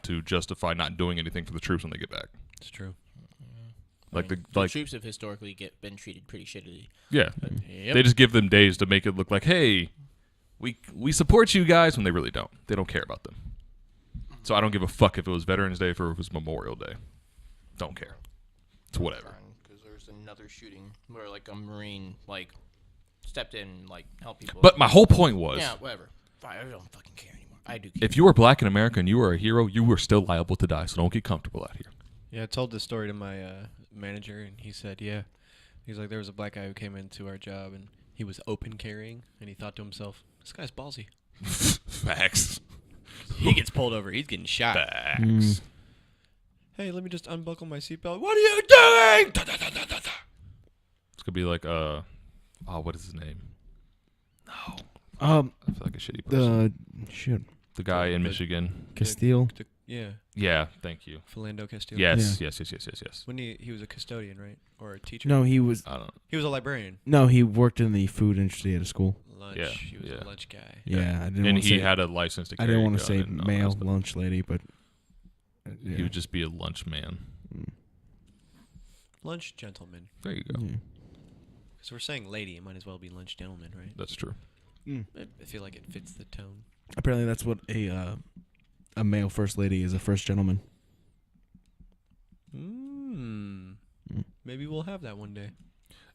to justify not doing anything for the troops when they get back. It's true. Like The troops have historically been treated pretty shittily. yeah, Yep. they just give them days to make it look like, hey, we support you guys when they really don't. They don't care about them. So I don't give a fuck if it was Veterans Day or if it was Memorial Day. Don't care. It's whatever. Because there's another shooting where like a Marine stepped in and helped people. But my whole point was, yeah, whatever. Fine, I don't fucking care anymore. I do care. if you are black in America and you are a hero, you are still liable to die. So don't get comfortable out here. Yeah, I told this story to my manager, and he said, yeah. He's like, there was a black guy who came into our job, and he was open carrying, and he thought to himself, this guy's ballsy. Facts. He gets pulled over. He's getting shot. Facts. Hey, let me just unbuckle my seatbelt. What are you doing? Da, da, da, da, da, da. It's gonna be like what is his name? Um, I feel like a shitty person. The The guy in the- Michigan. Castile. Yeah, Yeah, thank you. Philando Castile. Yes, Yeah. yes. When he was a custodian, right? Or a teacher? No, he was. I don't. He was a librarian. No, he worked in the food industry at a school. Lunch. Yeah, He was yeah. a lunch guy. Yeah, I didn't. And wanna he say, had a license to I carry didn't a want to gun say and all that male stuff. lunch lady, but He would just be a lunch man. Lunch gentleman. There you go. Yeah. Because we're saying lady, it might as well be lunch gentleman, right? That's true. I feel like it fits the tone. Apparently, that's what a male first lady is. A first gentleman. Maybe we'll have that one day.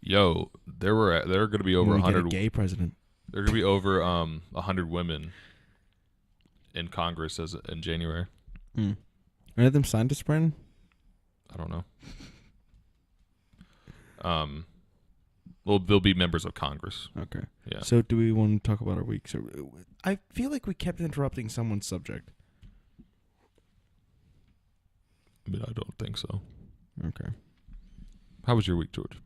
Yo, there are going to be over When we get a 100. gay president. There are going to be over 100 women in Congress in January. Are any of them scientists, Brandon? I don't know. Well, they'll be members of Congress. Okay. Yeah. So, do we want to talk about our week? So, I feel like we kept interrupting someone's subject. I mean, I don't think so. Okay. How was your week, George?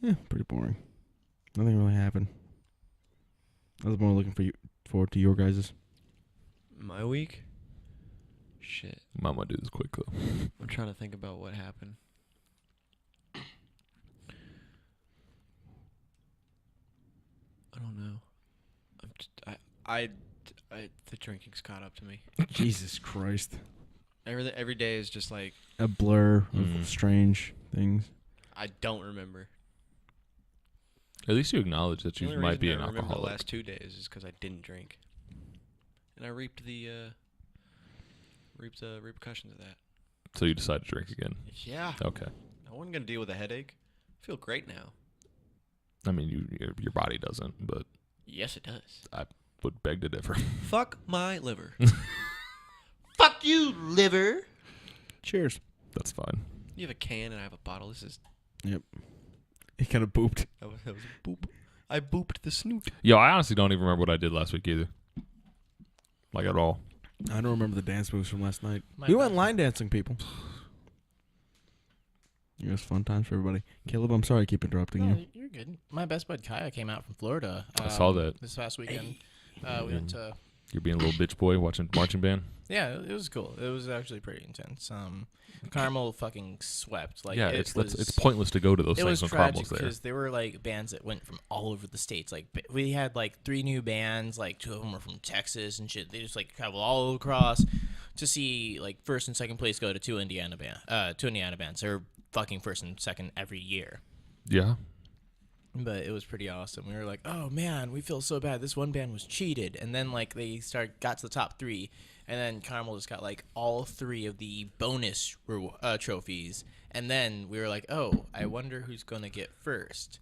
Yeah, pretty boring. Nothing really happened. I was more looking forward to your guys's. My week? Shit. I'm gonna do this quick though. I'm trying to think about what happened. I don't know. The drinking's caught up to me. Jesus Christ. Every day is just like, A blur of strange things. I don't remember. At least you acknowledge that The you only might reason be I an remember alcoholic. the last 2 days is because I didn't drink. And I reaped the reap the repercussions of that. So you decide to drink again. Yeah. Okay. I wasn't gonna deal with a headache. I feel great now. I mean, your body doesn't, but Yes, it does. I would beg to differ. Fuck my liver. Fuck you, liver. Cheers. That's fine. You have a can and I have a bottle. This is Yep. He kind of booped. that was a boop. I booped the snoot. Yo, I honestly don't even remember what I did last week either. Like at all. I don't remember the dance moves from last night. My We went bad. line dancing, people. It was fun times for everybody. Caleb, I'm sorry I keep interrupting No, you. you're good. My best bud Kaya came out from Florida. I saw that. This past weekend. We went to. You're being a little bitch boy watching marching band. Yeah, it was cool. It was actually pretty intense. Carmel fucking swept. Like Yeah, it's it's pointless to go to those It things was when tragic Carmel's there. because there were like bands that went from all over the states. Like we had like 3 new bands. Like 2 of them were from Texas and shit. They just like travel all across to see like first and second place go to 2 Indiana bands. They're fucking first and second every year. Yeah. But it was pretty awesome. We were like, oh man, we feel so bad. This one band was cheated, and then like they got to the top 3, and then Carmel just got like all 3 of the bonus trophies, and then we were like, oh, I wonder who's gonna get first,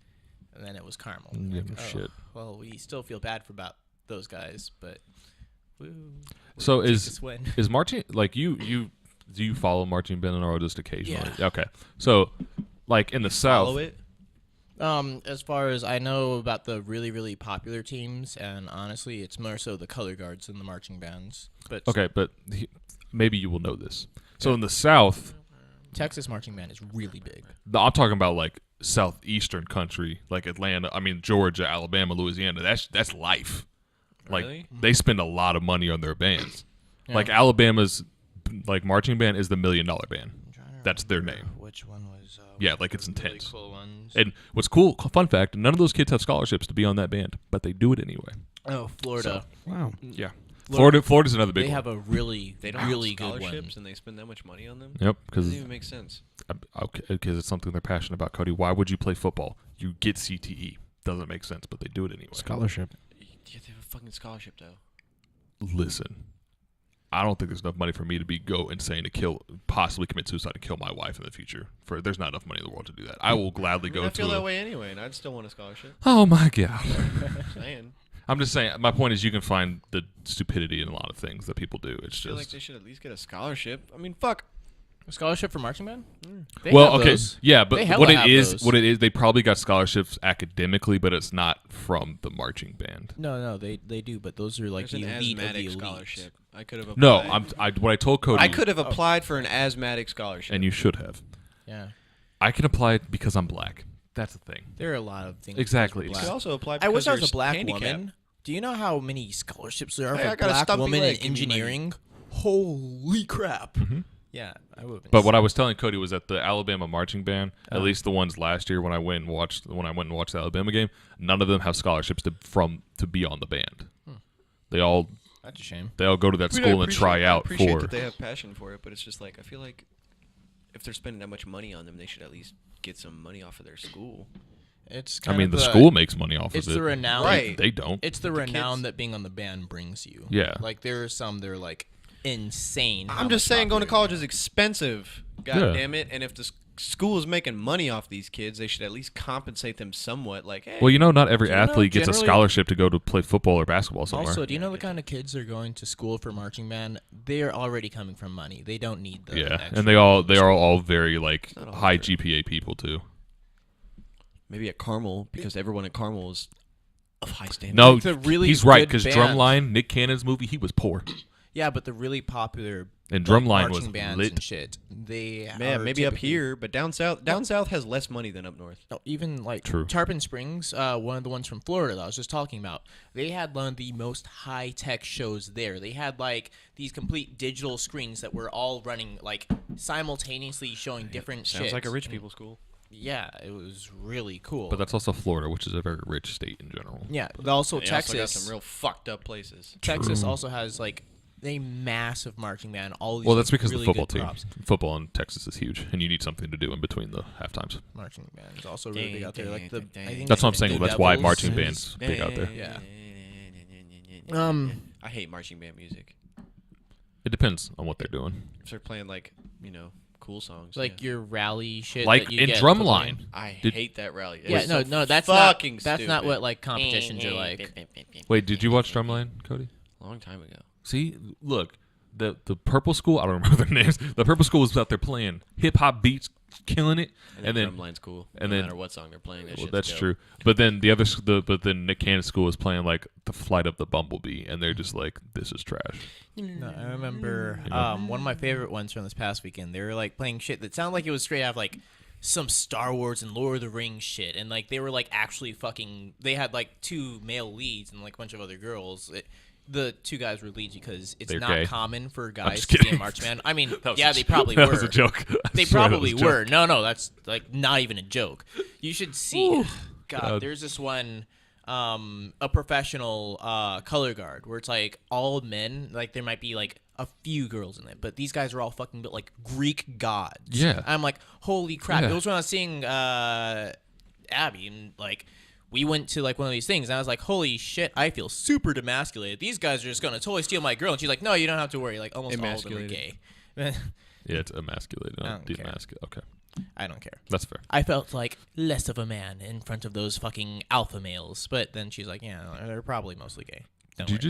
and then it was Carmel. Yeah, Like, oh, shit. Well, we still feel bad about those guys, but woo, So we'll take is this win. is marching like you do you follow marching band or just occasionally? Yeah. Okay. So like in the South. Follow it. As far as I know about the really, really popular teams, and honestly, it's more so the color guards than the marching bands. But Okay, but maybe you will know this. So in the South, Texas marching band is really big. I'm talking about like southeastern country, like Atlanta. I mean Georgia, Alabama, Louisiana. That's life. Like Really? they spend a lot of money on their bands. Yeah. Like Alabama's like marching band is the $1 million band. I'm trying to That's their remember name. Which one was? Yeah, like it's the really intense. cool ones. And what's cool, fun fact, none of those kids have scholarships to be on that band, but they do it anyway. Oh, Florida. Wow. Yeah. Florida's another big They one. have a really, They don't really have good one. scholarships and they spend that much money on them. Yep, Doesn't because even make sense. it's something they're passionate about, Cody. Why would you play football? You get CTE. Doesn't make sense, but they do it anyway. Scholarship. You have to have a fucking scholarship though. Listen, I don't think there's enough money for me to go insane to possibly commit suicide and kill my wife in the future. There's not enough money in the world to do that. I will gladly go I to. feel that way anyway, and I'd still want a scholarship. Oh my god. Saying. I'm just saying. My point is, you can find the stupidity in a lot of things that people do. It's I feel like just they should at least get a scholarship. I mean, fuck. A scholarship for marching band? They well, have okay, those. yeah, but They hella what it have is, those. they probably got scholarships academically, but it's not from the marching band. No, they do, but those are like There's the an elite of the asthmatic elite. scholarship. I could have applied. No, what I told Cody, I could have applied for an asthmatic scholarship. and you should have. Yeah, I can apply it because I'm black. That's the thing. there are a lot of things. Exactly. You because could we're black. also apply. I wish because I was you're a black handicapped. woman. Do you know how many scholarships there are Hey, for I got a black stumpy women leg. in Give me money. engineering? Holy crap! Yeah, I would. But what I was telling Cody was that the Alabama marching band, at Uh-huh. least the ones last year when I went and watched the Alabama game, none of them have scholarships to be on the band. They all That's a shame. go to that I mean, school I and try appreciate- out I appreciate for. that they have passion for it, but it's just like I feel like if they're spending that much money on them, they should at least get some money off of their school. It's. I Kind mean, of the school makes money off It's of it. the renown. Right. They don't. It's the The renown kids- that being on the band brings you. Yeah. Like there are some that are like insane. how I'm just much saying, going to popular college they is are. expensive. God Yeah. damn it! And if the school is making money off these kids, they should at least compensate them somewhat. Like, hey, Well, not every Do you know athlete gets a generally- scholarship to go to play football or basketball somewhere. Also, do you know the kind of kids that are going to school for marching band? They're already coming from money. They don't need the yeah, extra and they are all very like Not all high true. GPA people too. maybe at Carmel because everyone at Carmel is of high standard. No, It's a really he's right good because band. Drumline, Nick Cannon's movie, he was poor, Yeah, but the really popular and like, Drumline marching was bands lit. and shit. They Man, are maybe up typically- here, but down south has less money than up north. No, even like True. Tarpon Springs, one of the ones from Florida that I was just talking about, they had one of the most high tech shows there. They had like these complete digital screens that were all running like simultaneously showing different Sounds shit. like a rich people school. Yeah, it was really cool. But that's also Florida, which is a very rich state in general. yeah, but also They Texas. also got some real fucked up places. Texas also has like a massive marching band. All these Well, that's because really the football good team, props. football in Texas is huge, and you need something to do in between the half times. Marching bands also really big out there. Like the, I think That's what I'm the saying. Blue That's why Devils marching is- bands big out there. Yeah. I hate marching band music. It depends on what they're doing. Start playing like cool songs. Like your rally shit. Like that you in get Drumline. I Did- hate that rally. Yeah, It's no, so that's fucking not. That's not stupid. what like competitions are like. Wait, did you watch Drumline, Cody? Long time ago. See, look, the purple school. I don't remember their names. The purple school was out there playing hip hop beats, killing it, and then Drumline's cool. and no then- matter what song they're playing, that well, shit's that's dope. true. But then but then Nick Cannon's school was playing like the Flight of the Bumblebee, and they're just like, this is trash. No, I remember one of my favorite ones from this past weekend. They were like playing shit that sounded like it was straight out of like some Star Wars and Lord of the Rings shit, and like they were like actually fucking. They had like 2 male leads and like a bunch of other girls. The 2 guys were leads because it's They're not gay. common for guys just to be a kidding. marchman. I mean, That was yeah, a they joke. probably That were. was a joke. I They swear that probably was a were. joke. No, that's like not even a joke. You should see. God, God. there's this one, a professional color guard where it's like all men. Like there might be like a few girls in it, but these guys are all fucking built like Greek gods. Yeah. I'm like, holy crap! Yeah. It was when I was seeing Abby, and like we went to like one of these things, and I was like, holy shit! I feel super demasculated. These guys are just gonna totally steal my girl. And she's like, no, you don't have to worry. Like almost all of them are gay. Yeah, it's emasculated, I not don't care. demasculated. Okay, I don't care. that's fair. I felt like less of a man in front of those fucking alpha males. But then she's like, yeah, they're probably mostly gay. Don't worry. Did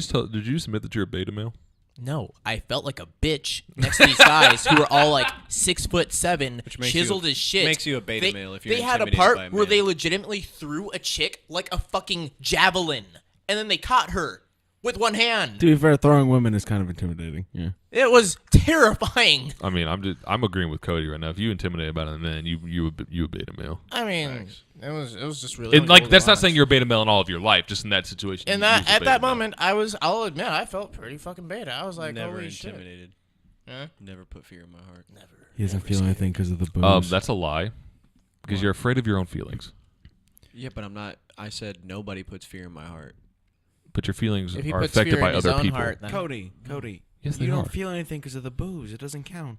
you just admit that you're a beta male? No, I felt like a bitch next to these guys who were all like 6'7", Which makes chiseled you- as shit. makes you a beta male if you're They had a intimidated part by a where man. they legitimately threw a chick like a fucking javelin, and then they caught her with one hand. To be fair, throwing women is kind of intimidating. Yeah. It was terrifying. I mean, I'm agreeing with Cody right now. If you intimidate about it, then you a beta male. I mean, it was just really And like cool to that's not watch. saying you're a beta male in all of your life. Just in that situation. And you that was a at beta that male. moment, I'll admit, I felt pretty fucking beta. I was like, Never holy shit. intimidated. Huh? Never put fear in my heart. Never. He doesn't feel anything because of the booze. That's a lie, because you're afraid of your own feelings. Yeah, but I'm not. I said nobody puts fear in my heart. But your feelings If he are puts affected fear by in his other own people. heart, then Cody. Yes, you they don't are. feel anything because of the booze. It doesn't count.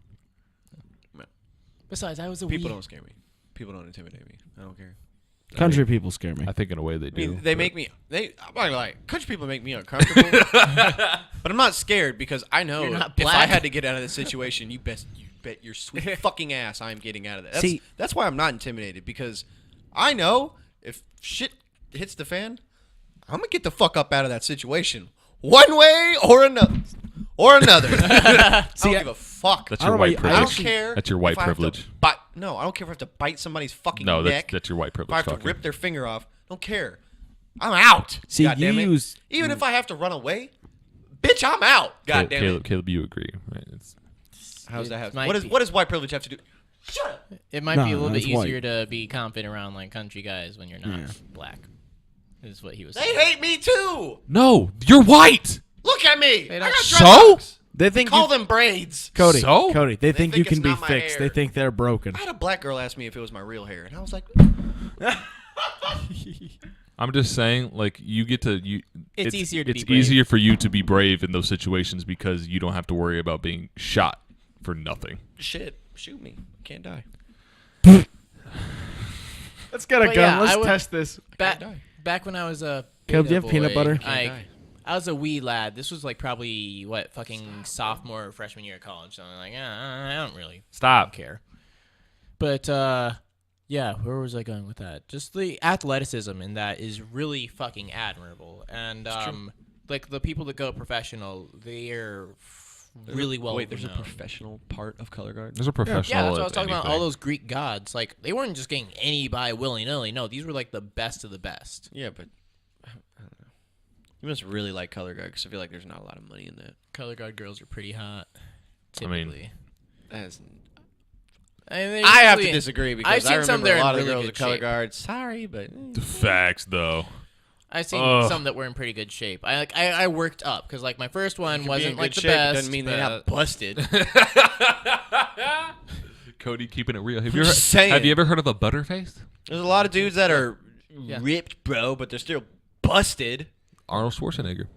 Besides, I was a People wee. don't scare me. People don't intimidate me. I don't care. Country people scare me. I think in a way they I do. mean, they but- make me. I'm not gonna lie. Country people make me uncomfortable. But I'm not scared because I know You're not if I black. had to get out of this situation, you bet your sweet fucking ass I'm getting out of that. See- That's why I'm not intimidated because I know if shit hits the fan, I'm gonna get the fuck up out of that situation one way or another. I don't give a fuck. That's I your don't know white about you, I don't privilege. care. That's your white if I have to privilege. No, I don't care if I have to bite somebody's fucking No, neck. that's your white If I privilege have to talking. rip their finger off, don't care. I'm out. See, God you damn it. use- Even if I have to run away, bitch, I'm out. God damn it. Caleb, you agree, right? It's, How does that It happen? might What be. does white privilege have to do? Shut up. It might No, be a little no, bit it's white. easier to be confident around like country guys when you're not Yeah. black. Is what he was They saying. hate me too. no, you're white. Look at me. They I don't- got So? dreadlocks. They think Call you, them braids. Cody. So? Cody. They think you think can it's be not my fixed. hair. They think they're broken. I had a black girl ask me if it was my real hair, and I was like, I'm just saying, like you get to you. It's easier to be It's brave. easier for you to be brave in those situations because you don't have to worry about being shot for nothing. shit, shoot me. Can't die. Let's get a But gun. yeah, I Let's would- test this. Back when I was a Caleb, do you beta have peanut boy, butter? Can't die. I was a wee lad. This was like probably what fucking sophomore or freshman year of college. So I'm like, I don't really Stop. care. But yeah, where was I going with that? Just the athleticism in that is really fucking admirable. And like the people that go professional, they're really well. Wait, there's a known. professional part of color guard. There's a professional. Yeah, that's what I was at talking about. All anything. those Greek gods, like they weren't just getting anybody willy nilly. No, these were like the best of the best. Yeah, but I don't know. You must really like color guard because I feel like there's not a lot of money in that. Color guard girls are pretty hot. I mean, Typically. As I mean, I have to usually- disagree I've because I seen some remember that are a in lot of really girls good at color shape. guard. Sorry, but The facts, though. I've seen Ugh. some that were in pretty good shape. I worked up because like my first one wasn't like the shape best. doesn't mean they're not busted. Cody keeping it real. I'm just saying. Have you ever heard of a butterface? There's a lot of dudes that are Yeah. ripped, bro, but they're still busted. Arnold Schwarzenegger.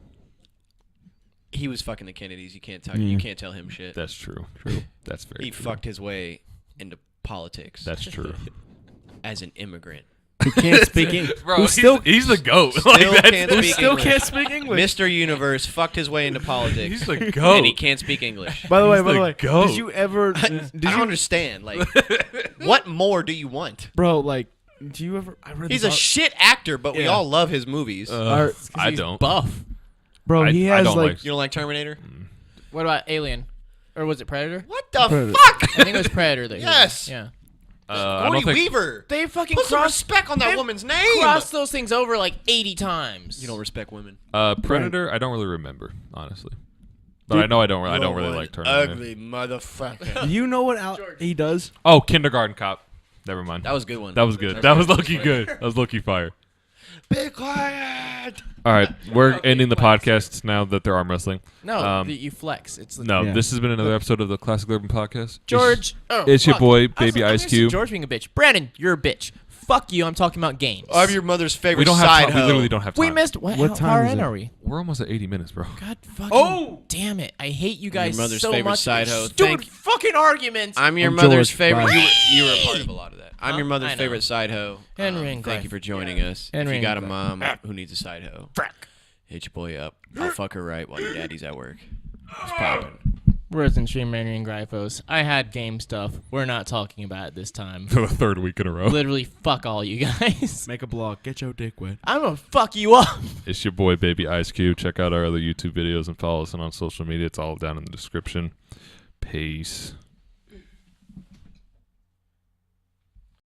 He was fucking the Kennedys. You can't tell you can't tell him shit. That's true. True. That's very He true. fucked his way into politics That's true. as an immigrant. Who can't speak English. Bro, Who he's the goat. Still that's- can't Who speak still English. can't speak English. Mr. Universe fucked his way into politics. He's the goat. And he can't speak English. By the way, goat. did you ever, I did don't you, understand. Like, what more do you want? bro, like, do you ever, I read He's this a shit actor, but we Yeah. all love his movies. I He's don't. buff. bro, he I has don't like, You don't like Terminator? What about Alien? Or was it Predator? What the Predator. fuck? I think it was Predator. That Yes. Yeah. I Woody don't think. Weaver. They fucking Put some crossed respect on that they woman's name. crossed those things over like 80 times. You don't respect women. Predator. I don't really remember, honestly. But I know I don't really like Terminator. Ugly motherfucker. do you know what he does? Oh, Kindergarten Cop. Never mind. That was a good one. That was good. That was lucky good. That was lucky fire. Be quiet. All right, we're ending the podcast now that they're arm wrestling. No, you flex. It's No, Yeah. this has been another episode of the Classic Urban Podcast. George. It's your fuck. boy, I was- Baby I'm Ice used to Cube. George being a bitch. Brandon, you're a bitch. Fuck you. I'm talking about games. I'm your mother's favorite We don't have side time. We hoe. literally don't have time. We missed. What What how time far is in it? are we? We're almost at 80 minutes, bro. God fucking Oh! damn it. I hate you guys Your mother's so favorite much. side Your hoe. Stupid Thank- fucking arguments. I'm your I'm mother's George. favorite. Bye. You were a part of a lot of that. I'm your I mother's know. favorite side hoe. Henry and Thank you Griff. for joining us. Henry if you and got a Griff. mom who needs a side hoe, hit your boy up. I'll fuck her right while your daddy's at work. It's popping. Where's in stream Henry and Gryphos? I had game stuff. We're not talking about it this time. For the third week in a row. Literally, fuck all you guys. Make a blog. Get your dick wet. I'm gonna fuck you up. It's your boy, Baby Ice Cube. Check out our other YouTube videos and follow us on social media. It's all down in the description. Peace.